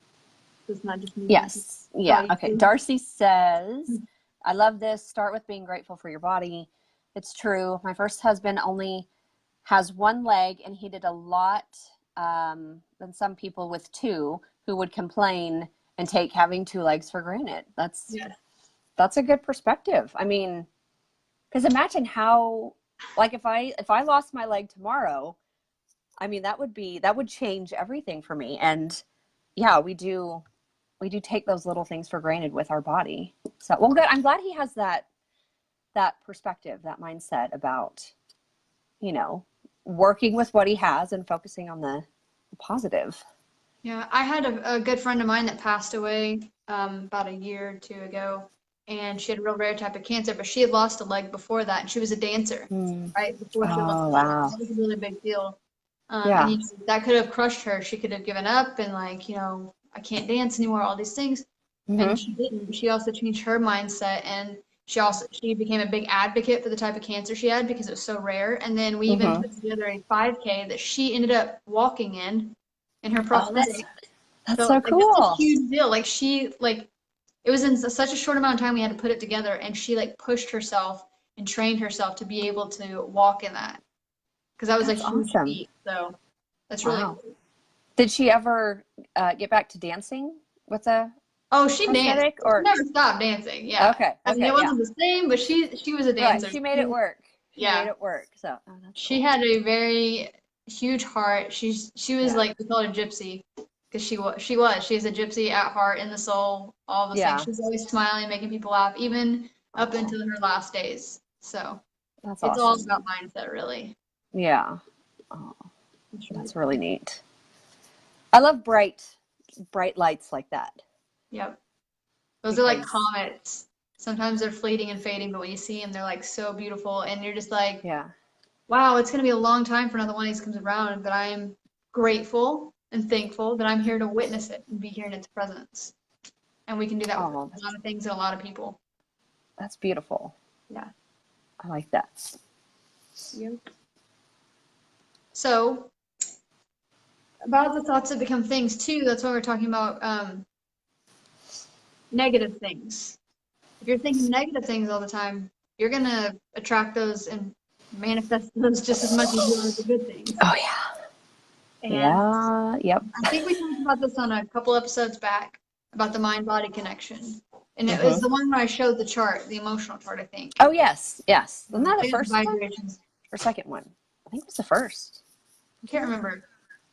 So it's not just me. Yes. Yeah. Oh, Okay. Darcy says, I love this. Start with being grateful for your body. It's true. My first husband only has one leg, and he did a lot than some people with two who would complain and take having two legs for granted. That's a good perspective. I mean, because imagine how, like, if I lost my leg tomorrow, I mean, that would change everything for me. And yeah, we do take those little things for granted with our body. So, well, good. I'm glad he has that perspective, that mindset about, working with what he has and focusing on the positive. Yeah, I had a good friend of mine that passed away about a year or two ago, and she had a real rare type of cancer, but she had lost a leg before that, and she was a dancer, right? Before she lost a leg. Wow. That was a really big deal. Yeah. And that could have crushed her. She could have given up and like, I can't dance anymore, all these things. And she didn't. She also changed her mindset, and she became a big advocate for the type of cancer she had because it was so rare. And then we even put together a 5K that she ended up walking in her prosthetic. That's so cool. That's a huge deal. Like it was in such a short amount of time we had to put it together, and she like pushed herself and trained herself to be able to walk in that. Because that was a huge feat. So that's really cool. Did she ever get back to dancing with a she danced. She never stopped dancing. Yeah. Okay. I mean, it wasn't the same, but she was a dancer. Right. She made it work. She made it work. So she had a very huge heart. She was like, we call her gypsy because she is a gypsy at heart, in the soul, all those things. She's always smiling, making people laugh, even up until her last days. So that's it's all about mindset, really. Yeah. Oh, that's really neat. I love bright lights like that. Yep. Those are like comets. Sometimes they're fleeting and fading, but when you see them, they're like so beautiful, and you're just like, wow, it's going to be a long time for another one of these comes around, but I am grateful and thankful that I'm here to witness it and be here in its presence. And we can do that with a lot of things and a lot of people. That's beautiful. Yeah. I like that. Yep. So, about the thoughts that become things too, that's why we're talking about negative things. If you're thinking negative things all the time, you're going to attract those and manifest those just as much as you are the good things. Oh, yeah. And yep. I think we talked about this on a couple episodes back about the mind-body connection. And it was the one where I showed the chart, the emotional chart, I think. Oh, yes. Wasn't that the first vibrations. Or second one? I think it was the first. I can't remember.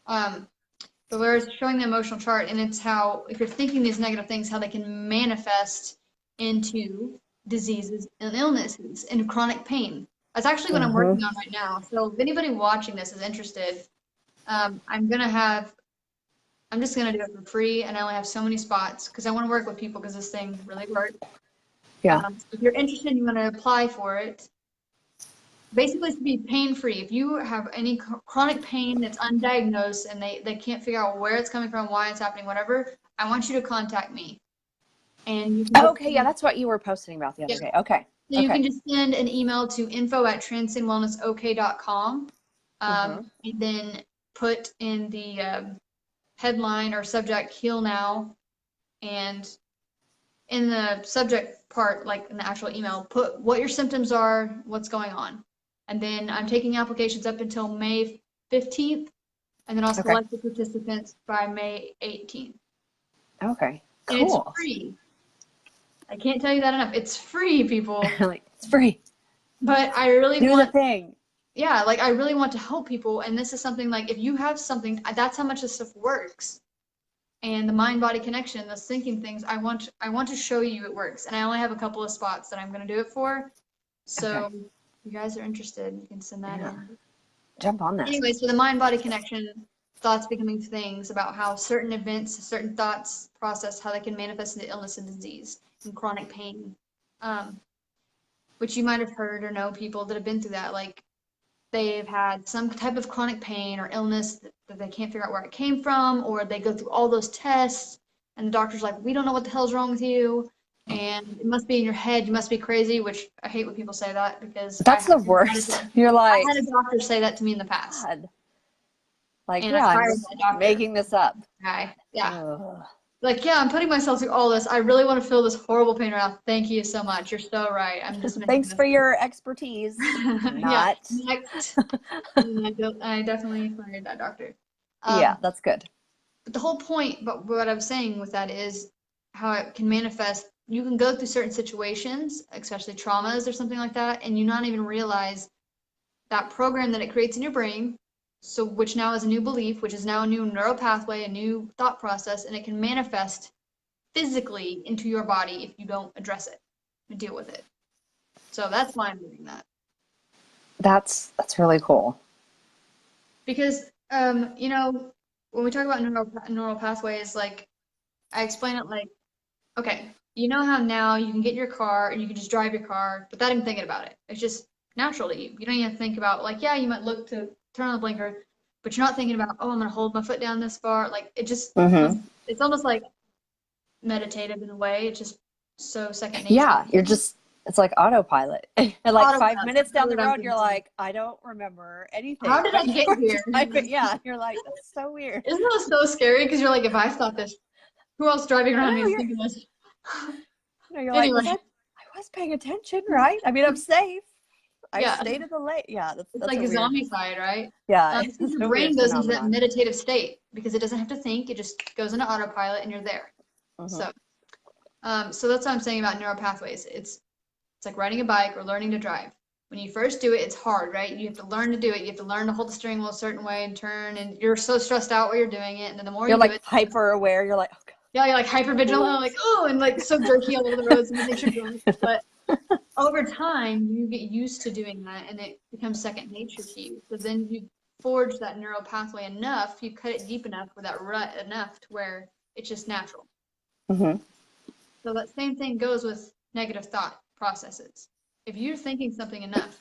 But we're showing the emotional chart, and it's how, if you're thinking these negative things, how they can manifest into diseases and illnesses and chronic pain. That's actually what I'm working on right now. So if anybody watching this is interested, I'm just going to do it for free, and I only have so many spots because I want to work with people because this thing really works. Yeah. If you're interested and you want to apply for it, basically to be pain-free. If you have any chronic pain that's undiagnosed and they can't figure out where it's coming from, why it's happening, whatever, I want you to contact me. And you can that's what you were posting about the other day. Okay. So you can just send an email to info@transcendwellnessok.com, and then put in the headline or subject "Heal Now," and in the subject part, like in the actual email, put what your symptoms are, what's going on. And then I'm taking applications up until May 15th, and then I'll select the participants by May 18th. Okay, cool. And it's free. I can't tell you that enough. It's free, people. It's free. But I really do the thing. Yeah, like I really want to help people, and this is something like if you have something, that's how much this stuff works. And the mind-body connection, those thinking things, I want to show you it works. And I only have a couple of spots that I'm going to do it for. So you guys are interested, you can send that in. Jump on that. Anyway, so the mind-body connection, thoughts becoming things, about how certain events, certain thoughts process, how they can manifest into illness and disease and chronic pain, which you might have heard or know people that have been through that. Like, they've had some type of chronic pain or illness that they can't figure out where it came from, or they go through all those tests, and the doctor's like, we don't know what the hell's wrong with you, and it must be in your head, you must be crazy, which I hate when people say that, because That's the worst. You're like, I had a doctor say that to me in the past. God. Like, and yeah, I I'm fired just that doctor. making this up. Guy. Yeah. Ugh. Like, yeah, I'm putting myself through all this. I really want to feel this horrible pain right now. Thank you so much. You're so right. I'm just Thanks for your expertise. Not. Yeah. Next. I definitely fired that doctor. Yeah, that's good. But the whole point, but what I'm saying with that is how it can manifest. You can go through certain situations, especially traumas or something like that, and you not even realize that program that it creates in your brain, so which now is a new belief, which is now a new neural pathway, a new thought process, and it can manifest physically into your body if you don't address it and deal with it. So that's why I'm doing that. That's really cool. Because you know, when we talk about neural pathways, like, I explain it like, okay, you know how now you can get in your car and you can just drive your car without even thinking about it. It's just natural to you. You don't even think about, like, yeah, you might look to turn on the blinker, but you're not thinking about, oh, I'm gonna hold my foot down this far. Like, it just it's almost like meditative in a way. It's just so second nature. Yeah, it's like autopilot. And like Autopilot. 5 minutes down the road, you're like, I don't remember anything. How did I get here? Yeah, you're like, that's so weird. Isn't that so scary? Because you're like, if I thought this, who else driving around me is thinking this? You're Anyway. like, I was paying attention, right? I mean, I'm safe. I stayed in the lane. Yeah, that's like a zombie side, right? Yeah. Your brain goes into that meditative state because it doesn't have to think. It just goes into autopilot and you're there. So that's what I'm saying about neural pathways. It's like riding a bike or learning to drive. When you first do it, it's hard, right? You have to learn to do it. You have to learn to hold the steering wheel a certain way and turn, and you're so stressed out while you're doing it. And then the more you're you like do it, hyper aware. You're like, oh God. Yeah, you're like hyper vigilant, like, oh, and like so jerky all over the roads and makes you drunk. But over time, you get used to doing that, and it becomes second nature to you. So then you forge that neural pathway enough, you cut it deep enough with that rut enough to where it's just natural. So that same thing goes with negative thought processes. If you're thinking something enough,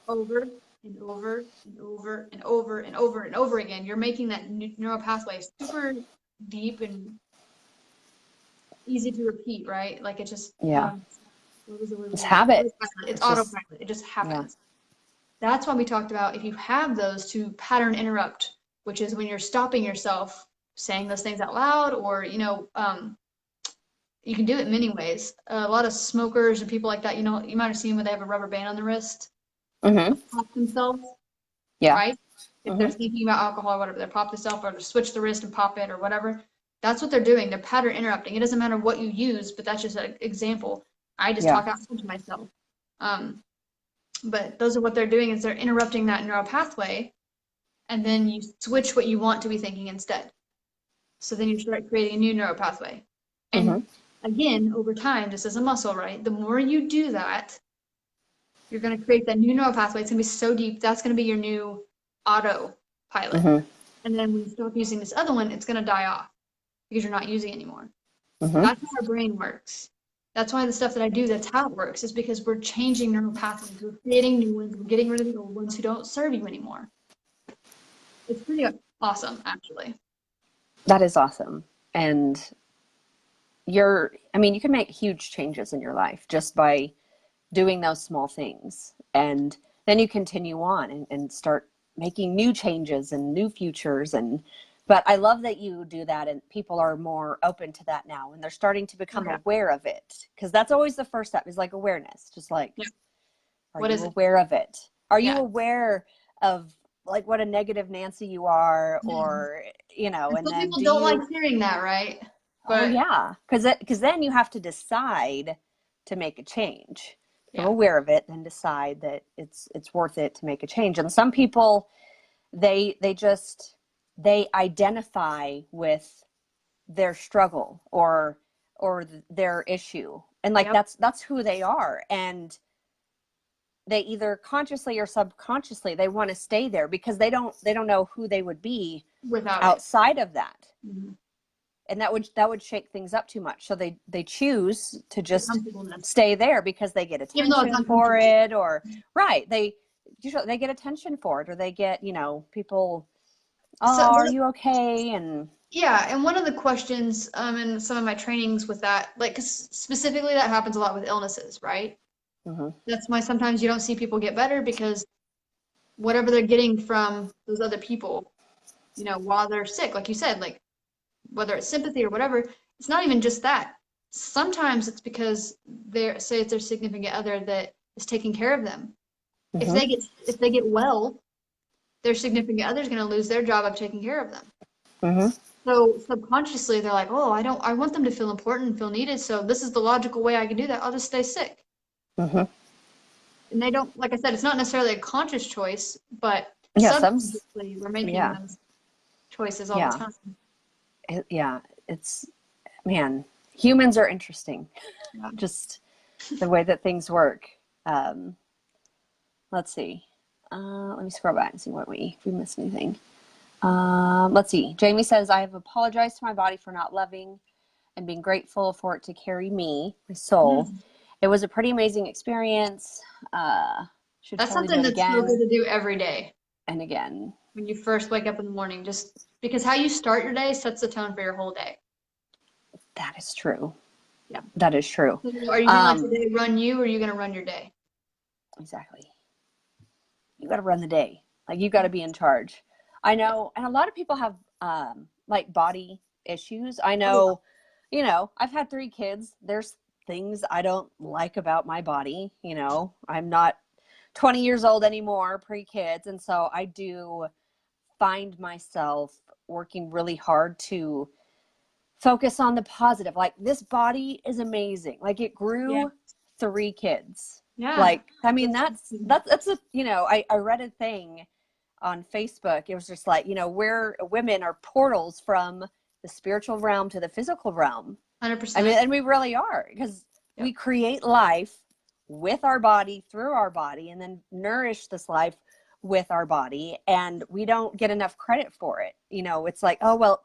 over and over and over and over and over and over again, you're making that neural pathway super deep and easy to repeat, right? Like, it just it's habit. It's autopilot. It just happens. That's why we talked about, if you have those, to pattern interrupt, which is when you're stopping yourself saying those things out loud, or you can do it many ways. A lot of smokers and people like that, you might have seen when they have a rubber band on the wrist, pop themselves. Yeah. Right? If they're thinking about alcohol or whatever, they pop themselves, or switch the wrist and pop it or whatever. That's what they're doing. They're pattern interrupting. It doesn't matter what you use, but that's just an example. I just talk out to myself. But those are what they're doing, is they're interrupting that neural pathway, and then you switch what you want to be thinking instead. So then you start creating a new neural pathway. And again, over time, just as a muscle, right? The more you do that, you're going to create that new neural pathway. It's going to be so deep. That's going to be your new autopilot. And then when you stop using this other one, it's going to die off because you're not using it anymore. That's how our brain works. That's why the stuff that I do, that's how it works, is because we're changing neural pathways. We're creating new ones. We're getting rid of the old ones who don't serve you anymore. It's pretty awesome, actually. That is awesome. And you can make huge changes in your life just by doing those small things. And then you continue on and start making new changes and new futures. But I love that you do that, and people are more open to that now, and they're starting to become aware of it. Because that's always the first step, is like awareness. Just like, are you aware of it? Are you aware of like what a negative Nancy you are, or, and then people don't like hearing that, right? But, because then you have to decide to make a change. You're aware of it, then decide that it's worth it to make a change. And some people, they identify with their struggle or their issue, and like that's who they are. And they either consciously or subconsciously, they want to stay there because they don't know who they would be without outside of that. Mm-hmm. And that would shake things up too much. So they choose to just Comfortableness. stay there because they get Even though it's attention for it, or right. They get attention for it, or they get, people, are you okay? And yeah, and one of the questions in some of my trainings with that, like, 'cause specifically that happens a lot with illnesses, right? mm-hmm. That's why sometimes you don't see people get better, because whatever they're getting from those other people, while they're sick, like you said, like whether it's sympathy or whatever, it's not even just that. Sometimes it's because it's their significant other that is taking care of them. Mm-hmm. If they get well, their significant other is going to lose their job of taking care of them. Mm-hmm. So subconsciously, they're like, "Oh, I want them to feel important and feel needed. So this is the logical way I can do that. I'll just stay sick." Mm-hmm. And they don't, like I said, it's not necessarily a conscious choice, but subconsciously we're making those choices all the time. It's, man, humans are interesting. Yeah. Just the way that things work. Let's see. Let me scroll back and see if we missed anything. Let's see. Jamie says, I have apologized to my body for not loving and being grateful for it to carry me, my soul. Mm-hmm. It was a pretty amazing experience. That's something that's so good to do every day. And again. When you first wake up in the morning, just because how you start your day sets the tone for your whole day. That is true. Yeah. That is true. Are you going to let the day run you, or are you going to run your day? Exactly. You got to run the day. Like, you got to be in charge. I know. And a lot of people have like body issues. I know, I've had 3 kids. There's things I don't like about my body. I'm not 20 years old anymore, pre-kids. And so I do find myself working really hard to focus on the positive. Like, this body is amazing. Like, it grew 3 kids. Yeah. Like, I mean, that's a, I read a thing on Facebook. It was just like, where women are portals from the spiritual realm to the physical realm. 100%. I mean, and we really are, because we create life with our body, through our body, and then nourish this life with our body. And we don't get enough credit for it. It's like, oh, well,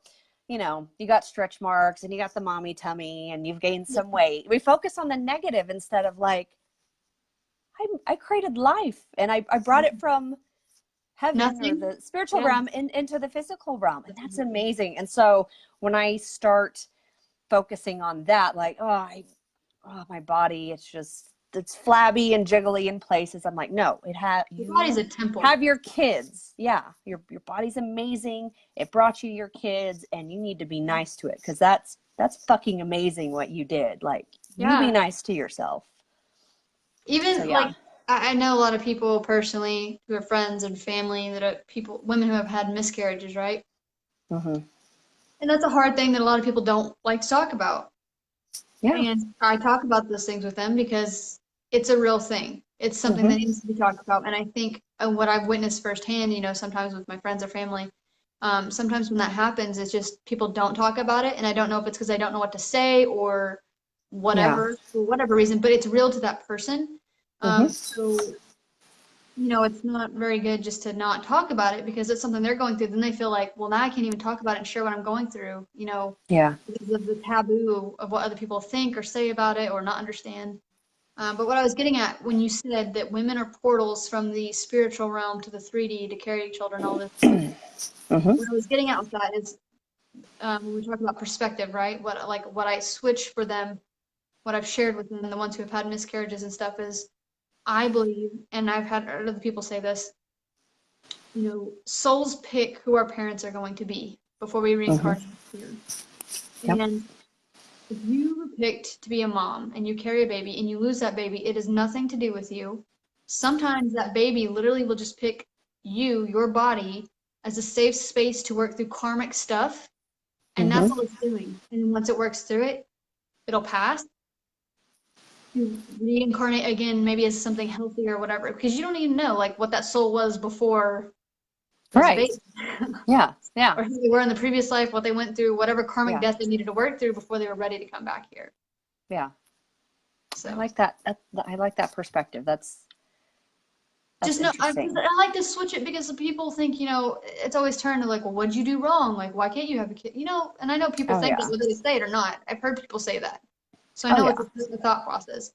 you got stretch marks and you got the mommy tummy and you've gained some weight. We focus on the negative instead of like, I created life and I brought it from heaven or the spiritual realm into the physical realm. And that's amazing. And so when I start focusing on that, like, my body, it's flabby and jiggly in places. I'm like, no, your body's a temple. Have your kids. Yeah. Your body's amazing. It brought you your kids, and you need to be nice to it. 'Cause that's fucking amazing what you did. Like, you be nice to yourself. Even like, I know a lot of people personally who are friends and family that are women who have had miscarriages, right? Mm-hmm. And that's a hard thing that a lot of people don't like to talk about. Yeah. And I talk about those things with them because it's a real thing. It's something that needs to be talked about. And I think what I've witnessed firsthand, sometimes with my friends or family, sometimes when that happens, it's just people don't talk about it. And I don't know if it's because I don't know what to say or whatever, for whatever reason, but it's real to that person. So, it's not very good just to not talk about it because it's something they're going through. Then they feel like, well, now I can't even talk about it and share what I'm going through, because of the taboo of what other people think or say about it or not understand. But what I was getting at when you said that women are portals from the spiritual realm to the 3D to carry children, all this, what I was getting at with that is when we talk about perspective, right? What I switch for them, what I've shared with them, the ones who have had miscarriages and stuff is, I believe, and I've had other people say this, souls pick who our parents are going to be before we reincarnate here. And if you were picked to be a mom and you carry a baby and you lose that baby, it has nothing to do with you. Sometimes that baby literally will just pick your body, as a safe space to work through karmic stuff. And that's all it's doing. And once it works through it, it'll pass. You reincarnate again, maybe as something healthy or whatever, because you don't even know like what that soul was before. Right. Yeah. Or who they were in the previous life, what they went through, whatever karmic death they needed to work through before they were ready to come back here. Yeah. So I like that. I like that perspective. That's That's just know, interesting. I like to switch it because people think, you know, it's always turned to like, well, what'd you do wrong? Like, why can't you have a kid? You know, and I know people Oh think that yeah. whether they say it or not. I've heard people say that. So I Oh know yeah. it's a thought process.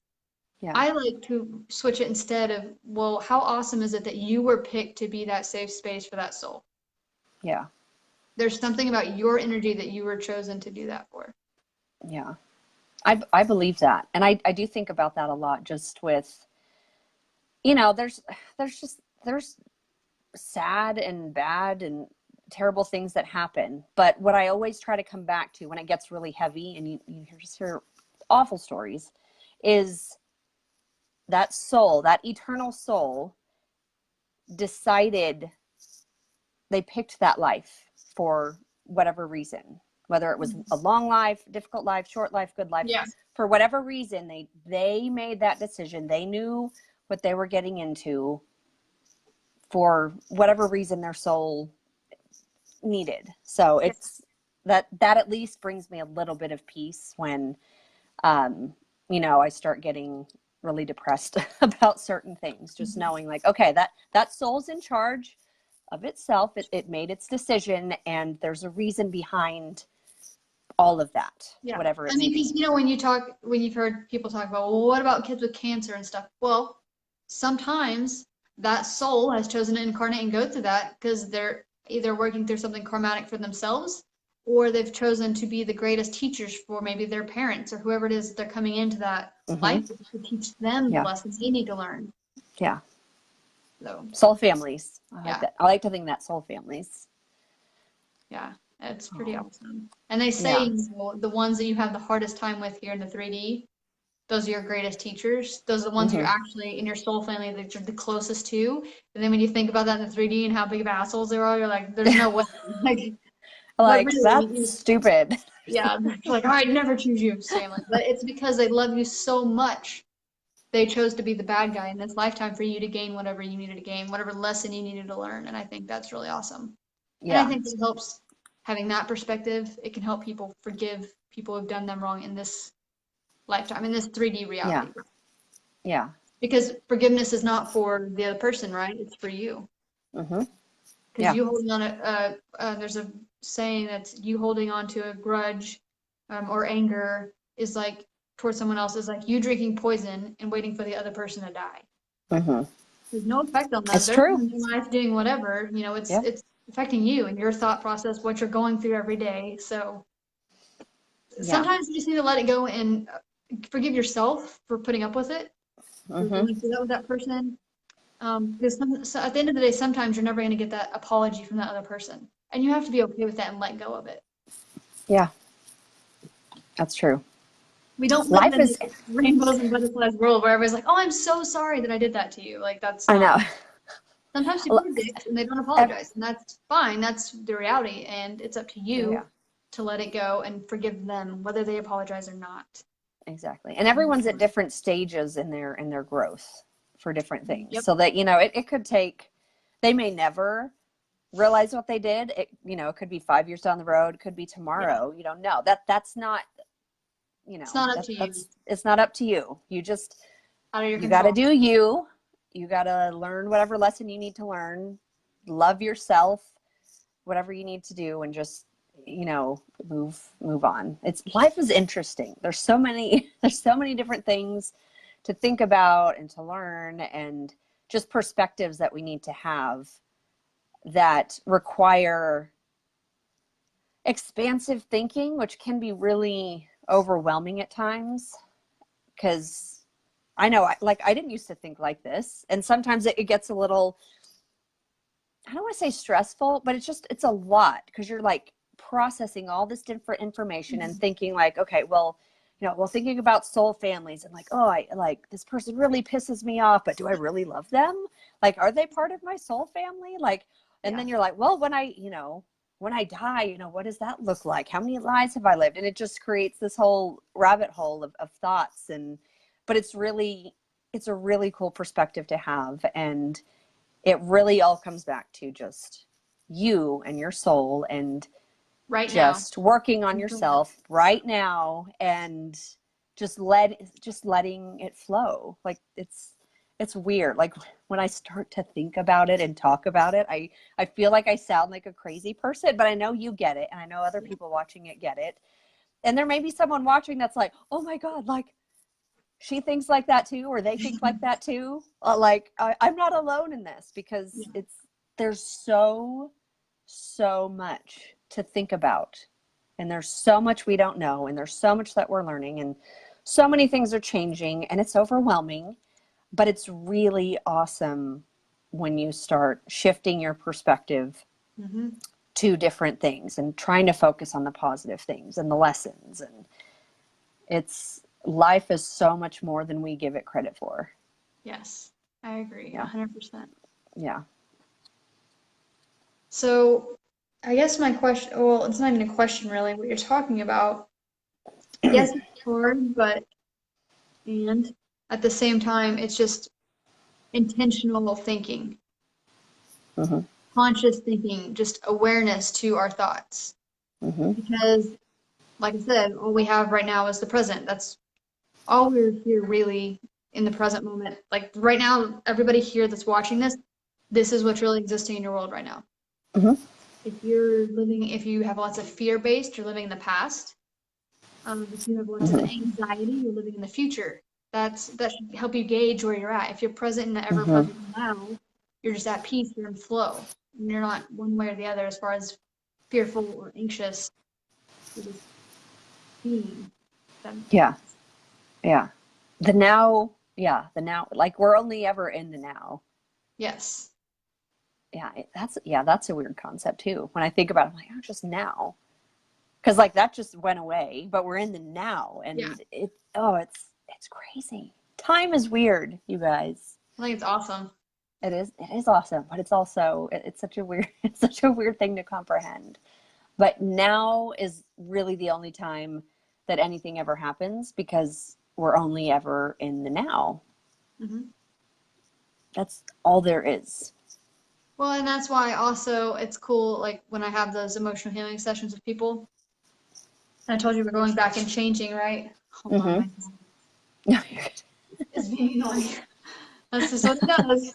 Yeah. I like to switch it instead of, well, how awesome is it that you were picked to be that safe space for that soul? Yeah. There's something about your energy that you were chosen to do that for. Yeah. I believe that. And I do think about that a lot, just with, you know, there's sad and bad and terrible things that happen. But what I always try to come back to when it gets really heavy and you just hear awful stories is that soul, that eternal soul decided they picked that life for whatever reason, whether it was a long life, difficult life, short life, good life, Yeah. for whatever reason, they made that decision. They knew what they were getting into for whatever reason their soul needed. So Yes. it's that at least brings me a little bit of peace when, um, you know, I start getting really depressed about certain things, just knowing like, okay, that soul's in charge of itself. It made its decision and there's a reason behind all of that, Yeah. whatever I it may mean, because be. you know, when you've heard people talk about, well, what about kids with cancer and stuff? Well, sometimes that soul has chosen to incarnate and go through that because they're either working through something karmatic for themselves or they've chosen to be the greatest teachers for maybe their parents or whoever it is that they're coming into that Mm-hmm. life with to teach them the Yeah. lessons they need to learn. Yeah. So, Soul families. I like yeah. that. I like to think that soul families. Yeah, it's pretty Oh, awesome. And they say, yeah. you know, the ones that you have the hardest time with here in the 3D, those are your greatest teachers. Those are the ones you're Mm-hmm. actually in your soul family that you're the closest to. And then when you think about that in the 3D and how big of assholes they are, you're like, there's no way. Like, but Like, really, that's stupid. yeah, it's like, all right, never choose you, family. But it's because they love you so much. They chose to be the bad guy in this lifetime for you to gain whatever you needed to gain, whatever lesson you needed to learn. And I think that's really awesome. And I Yeah. think it helps having that perspective. It can help people forgive people who've done them wrong in this lifetime, in this 3D Yeah. reality. Yeah. Because forgiveness is not for the other person, right? It's for you. Mm-hmm. Because Yeah. you holding on there's a saying that's you holding on to a grudge or anger is like towards someone else is like you drinking poison and waiting for the other person to die. Mm-hmm. There's no effect on them. It's They're true. living their life doing whatever. You know, Yeah. it's affecting you and your thought process, what you're going through every day. So Yeah. sometimes you just need to let it go and forgive yourself for putting up with it, for Mm-hmm. going through that with that person. Because so at the end of the day, sometimes you're never going to get that apology from that other person, and you have to be okay with that and let go of it. Yeah. That's true. We don't live Life in is, this rainbows and butterflies world where everybody's like, "Oh, I'm so sorry that I did that to you." Like that's I know. not. Sometimes people are dicks and they don't Ev- apologize, and that's fine. That's the reality, and it's up to Oh, yeah. you to let it go and forgive them, whether they apologize or not. Exactly. And everyone's at different stages in their growth for different things. Yep. So that, you know, it could take, they may never realize what they did. It, you know, it could be 5 years down the road, could be Yeah. tomorrow. You don't know. That's not, you It's know, not up to you. it's not up to you. You just, Out of your you got to control. do you. You got to learn whatever lesson you need to learn. Love yourself, whatever you need to do, and just, you know, move on. It's, life is interesting. There's so many there's so many different things to think about and to learn, and just perspectives that we need to have that require expansive thinking, which can be really overwhelming at times. Because I know, I didn't used to think like this, and sometimes it gets a little, I don't want to say stressful, but it's a lot, because you're like processing all this different information and thinking like, okay, well, you know, well, thinking about soul families and like, oh, I like this person really pisses me off, but do I really love them? Like, are they part of my soul family? Like, and Yeah. then you're like, well, when I, you know, when I die, you know, what does that look like? How many lives have I lived? And it just creates this whole rabbit hole of thoughts. And, but it's a really cool perspective to have. And it really all comes back to just you and your soul, and Right now. just working on yourself right now, and just letting it flow. Like it's weird. Like when I start to think about it and talk about it, I feel like I sound like a crazy person, but I know you get it. And I know other people watching it get it. And there may be someone watching that's like, oh my God, like she thinks like that too, or they think like that too. Like I'm not alone in this, because there's so much to think about, and there's so much we don't know, and there's so much that we're learning, and so many things are changing, and it's overwhelming, but it's really awesome when you start shifting your perspective to different things and trying to focus on the positive things and the lessons. And life is so much more than we give it credit for. Yes, I agree. Yeah. 100%. Yeah. So I guess my question, well, it's not even a question really, what you're talking about. Yes, it's hard, and at the same time, it's just intentional thinking, conscious thinking, just awareness to our thoughts. Because, like I said, all we have right now is the present. That's all we're here really in the present moment. Like right now, everybody here that's watching this is what's really existing in your world right now. If you have lots of fear-based, you're living in the past. If you have lots of anxiety, you're living in the future. That should help you gauge where you're at. If you're present in the ever-present now, you're just at peace, you're in flow. And you're not one way or the other as far as fearful or anxious. You're just being. Yeah. The now, like we're only ever in the now. Yes. That's a weird concept too. When I think about it, I'm like, oh, just now. Because like that just went away, but we're in the now, and it's crazy. Time is weird, you guys. I think it's awesome. It is awesome, but it's also it's such a weird thing to comprehend. But now is really the only time that anything ever happens, because we're only ever in the now. That's all there is. Well, and that's why also it's cool, like when I have those emotional healing sessions with people. And I told you we're going back and changing, right? Hold on. It's being annoying. That's just what it does.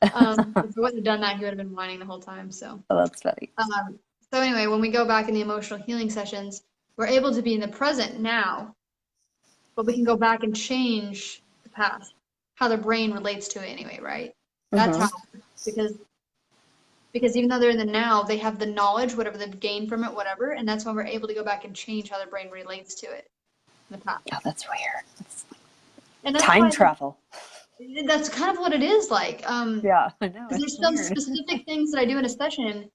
If we wouldn't have done that, he would have been whining the whole time. So. Oh, that's funny. So anyway, when we go back in the emotional healing sessions, we're able to be in the present now, but we can go back and change the past, how the brain relates to it anyway, right? That's how, because even though they're in the now, they have the knowledge, whatever they've gained from it, whatever, and that's when we're able to go back and change how their brain relates to it in the past. Oh, that's weird. And that's time travel. That's kind of what it is like. Yeah, I know. Because there's some specific things that I do in a session,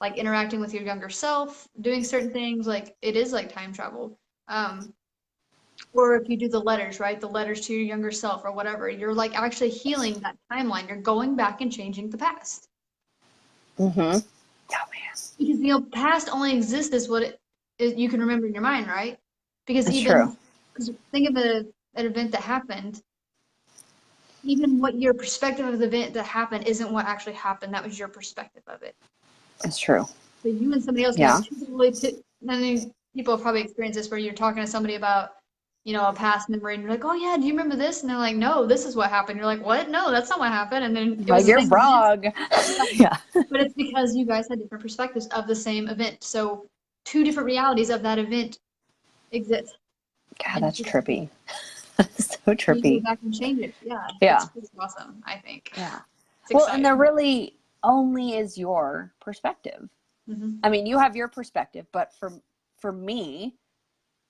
like interacting with your younger self, doing certain things, like it is like time travel. Or if you do the letters, right? The letters to your younger self or whatever, you're like actually healing that timeline. You're going back and changing the past. Oh man. Because past only exists as what you can remember in your mind, right? Because because think of an event that happened. Even what your perspective of the event that happened isn't what actually happened. That was your perspective of it. It's true. So you and somebody else can people have probably experienced this where you're talking to somebody about, a past memory, and you're like, oh yeah, do you remember this? And they're like, no, this is what happened. You're like, what? No, that's not what happened. And then you're wrong. Yeah. But it's because you guys had different perspectives of the same event. So 2 different realities of that event exist. God, that's trippy. That's so trippy. You go back and change it. Yeah. It's awesome, I think. Yeah. It's exciting. And there really only is your perspective. I mean, you have your perspective, but for me,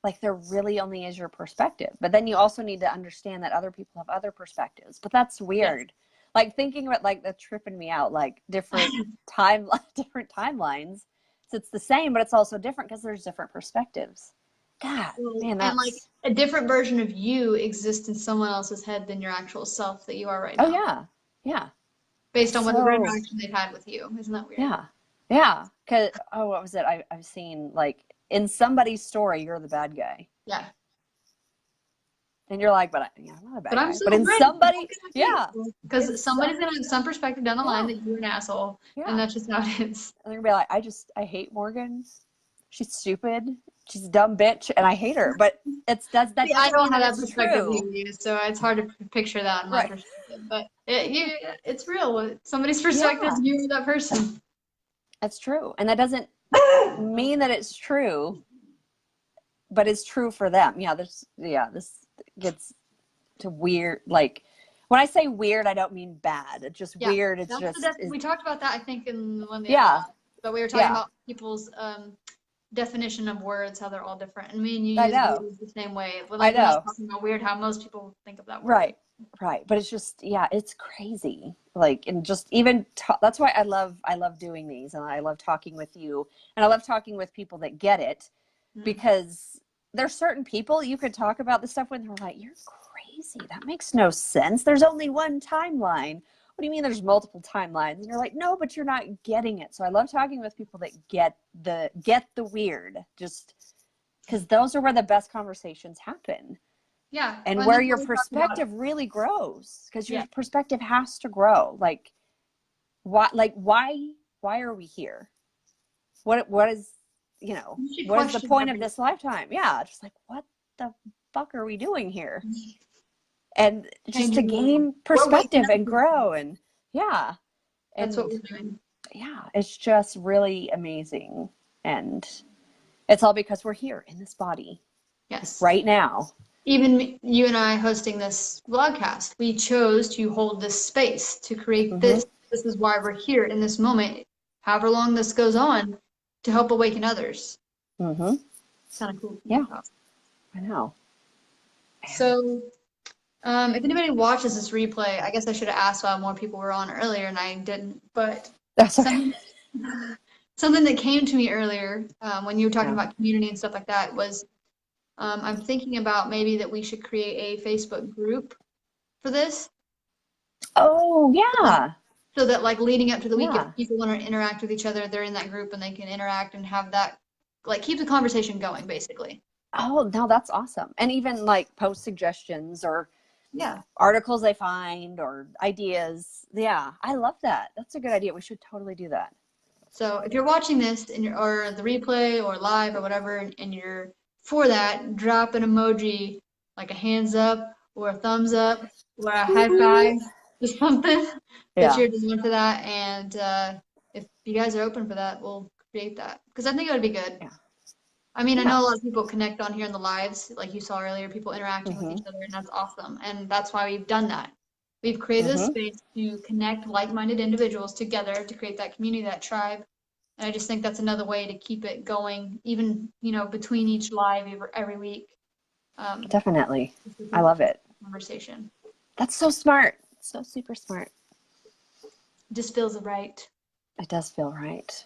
like there really only is your perspective. But then you also need to understand that other people have other perspectives. But that's weird. Yes. Like thinking about like that's tripping me out, like different timelines. So it's the same, but it's also different because there's different perspectives. God, man, that's... And like a different version of you exists in someone else's head than your actual self that you are right now. Oh yeah, yeah. Based on whatever interaction they've had with you, isn't that weird? Yeah, yeah. Because what was it? I've seen like in somebody's story, you're the bad guy. Yeah. And you're like, I'm not a bad guy. So but in somebody, because somebody's gonna have some perspective down the line that you're an asshole, and that's just how it is. And they're gonna be like, I hate Morgan. She's stupid. she's a dumb bitch and I hate her. But that See, I doesn't don't mean have that that it's perspective true. you use, so it's hard to picture that in my Right. perspective. But it's real. Somebody's perspective, Yeah, you are that person. that's true. And that doesn't mean that it's true, but it's true for them. This gets to weird. Like when I say weird, I don't mean bad. It's just Yeah, weird. It's just we talked about that, I think, in one of the other yeah, ones. But we were talking yeah. about people's definition of words, how they're all different. And me and you I use know. words the same way. But I like we're know. not talking about weird, how most people think of that word. Right. Right. But it's just, it's crazy. Like, and just even, that's why I love doing these, and I love talking with you, and I love talking with people that get it, because there's certain people you could talk about this stuff when they're like, you're crazy. That makes no sense. There's only one timeline. What do you mean there's multiple timelines? And you're like, no, but you're not getting it. So I love talking with people that get the weird, just because those are where the best conversations happen. Yeah. And where your perspective really grows, because your perspective has to grow. Like, why are we here? What is, what is the point of this lifetime? Yeah. Just like, what the fuck are we doing here? And just to gain perspective and grow. And that's what we're doing. Yeah. It's just really amazing. And it's all because we're here in this body. Yes. Right now. Even you and I hosting this vlogcast, we chose to hold this space to create this. This is why we're here in this moment, however long this goes on, to help awaken others. It's kind of cool. Yeah, I know. So, if anybody watches this replay, I guess I should have asked why more people were on earlier, and I didn't. But that's okay. Something that came to me earlier when you were talking about community and stuff like that was, I'm thinking about maybe that we should create a Facebook group for this. Oh, yeah. So that like leading up to the week, if people want to interact with each other, they're in that group and they can interact and have that, like, keep the conversation going, basically. Oh, no, that's awesome. And even like post suggestions or articles they find or ideas. Yeah, I love that. That's a good idea. We should totally do that. So if you're watching this or the replay or live or whatever, and you're for that, drop an emoji, like a hands up or a thumbs up or a high five or something that you're doing for that. And if you guys are open for that, we'll create that, because I think it would be good. Yeah. I mean, I know a lot of people connect on here in the lives, like you saw earlier, people interacting with each other, and that's awesome. And that's why we've done that. We've created a space to connect like-minded individuals together to create that community, that tribe. And I just think that's another way to keep it going, even, between each live every week. Definitely. I love it. Conversation. That's so smart. So super smart. It just feels right. It does feel right.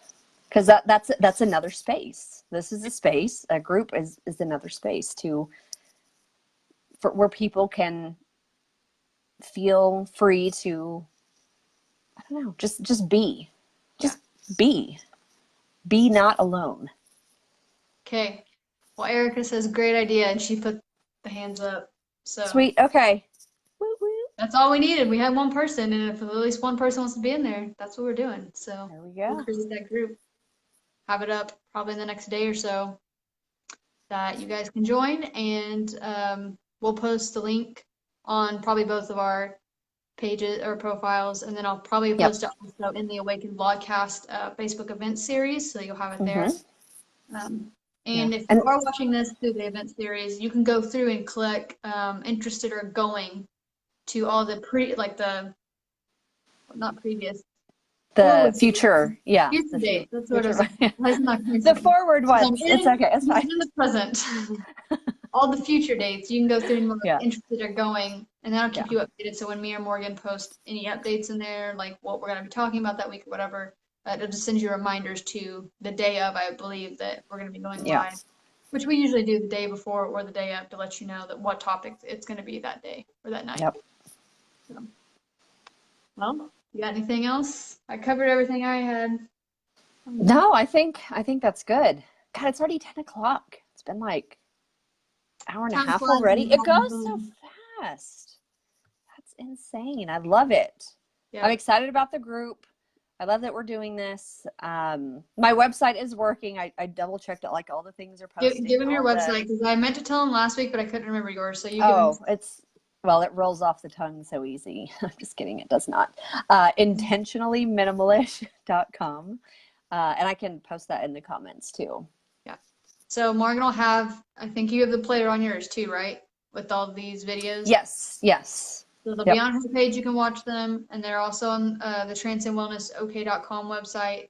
Because that's another space. This is a space. A group is another space for where people can feel free to, I don't know, just be. Just be. Be not alone. Okay. Well, Erica says great idea, and she put the hands up. So sweet. Okay. Woo woo. That's all we needed. We had one person, and if at least one person wants to be in there, that's what we're doing. So there we go. We'll create that group. Have it up probably in the next day or so that you guys can join, and we'll post the link on probably both of our pages or profiles, and then I'll probably post it also in the Awaken Vlogcast Facebook event series, so you'll have it there. And if you are watching this through the event series, you can go through and click interested or going to all the future, future dates. That's what it is. The forward ones. It's okay. It's fine. In the present. All the future dates, you can go through and look interested or going, and that'll keep you updated. So when me or Morgan post any updates in there, like what we're going to be talking about that week or whatever, it'll just send you reminders to the day of, I believe, that we're going to be going live, which we usually do the day before or the day of to let you know that what topic it's going to be that day or that night. So, well, you got anything else? I covered everything I had. No, I think that's good. God, it's already 10 o'clock. It's been like hour and a half already. It goes so fast. That's insane. I love it. I'm excited about the group. I love that we're doing this. My website is working. I double checked it, like all the things are posting. Give him your all website, because I meant to tell him last week, but I couldn't remember yours. So you give him. Oh, well, it rolls off the tongue so easy. I'm just kidding. It does not. Intentionallyminimalish.com. And I can post that in the comments too. Yeah. So Morgan will have, I think you have the player on yours too, right? With all these videos. Yes. Yes. So they'll be on her page. You can watch them, and they're also on the transcendwellnessok.com website.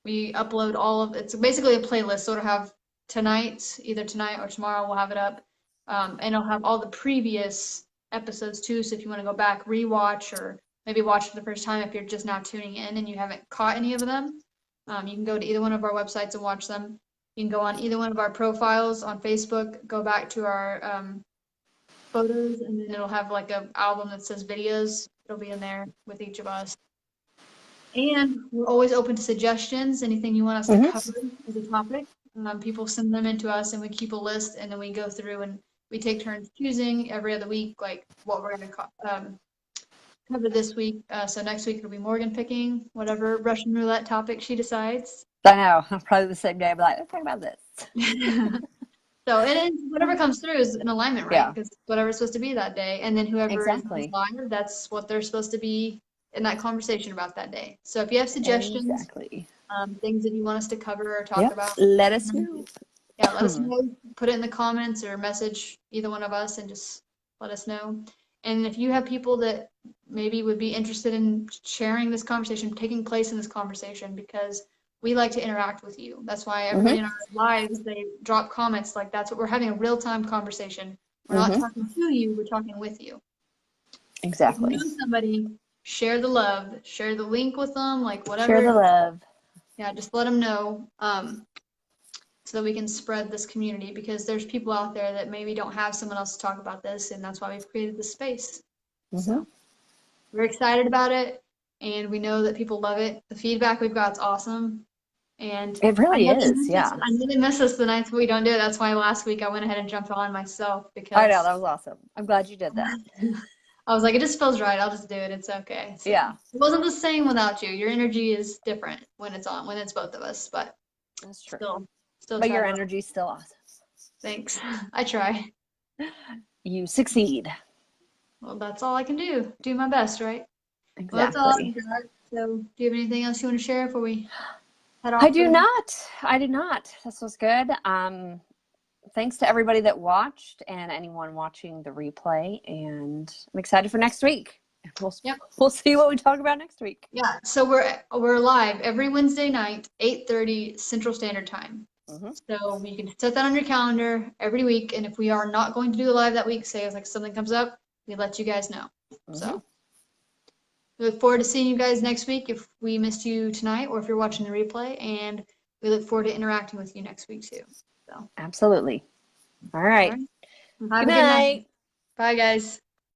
We upload all of it's basically a playlist, so it'll have either tonight or tomorrow. We'll have it up, and it'll have all the previous episodes too. So if you want to go back, rewatch, or maybe watch for the first time if you're just now tuning in and you haven't caught any of them, you can go to either one of our websites and watch them. You can go on either one of our profiles on Facebook, go back to our photos, and then it'll have like an album that says videos. It'll be in there with each of us. And we're always open to suggestions. Anything you want us to cover as a topic, people send them in to us, and we keep a list, and then we go through and we take turns choosing every other week, like what we're going to cover this week. So next week it'll be Morgan picking whatever Russian roulette topic she decides. I know. Probably the same day. I'll be like, let's talk about this. So it is, whatever comes through is in alignment, right? Because whatever's supposed to be that day, and then whoever is live, that's what they're supposed to be in that conversation about that day. So if you have suggestions, things that you want us to cover or talk about, let us know. Yeah, let us know. Put it in the comments or message either one of us and just let us know. And if you have people that maybe would be interested in sharing this conversation, taking place in this conversation, because we like to interact with you. That's why everybody in our lives, they drop comments. Like, that's what we're having, a real-time conversation. We're not talking to you, we're talking with you. Exactly. If you know somebody, share the love, share the link with them, like whatever. Share the love. Yeah, just let them know, so that we can spread this community, because there's people out there that maybe don't have someone else to talk about this, and that's why we've created this space. So we're excited about it, and we know that people love it. The feedback we've got is awesome. And it really is, I really miss us the nights we don't do it. That's why last week I went ahead and jumped on myself, because I know, that was awesome. I'm glad you did that. I was like, it just feels right. I'll just do it. It's okay. So it wasn't the same without you. Your energy is different when it's on, when it's both of us, but that's true. Still but your energy's still awesome. Thanks. I try. You succeed. Well, that's all I can do. Do my best, right? Exactly. Well, that's all I got. So do you have anything else you want to share before we head off? I do not. This was good. Thanks to everybody that watched and anyone watching the replay. And I'm excited for next week. We'll see what we talk about next week. Yeah. So we're live every Wednesday night, 8:30 Central Standard Time. So you can set that on your calendar every week. And if we are not going to do the live that week, say like something comes up, we let you guys know. So we look forward to seeing you guys next week if we missed you tonight, or if you're watching the replay, and we look forward to interacting with you next week too. So absolutely. All right. Have a good night. Bye, guys.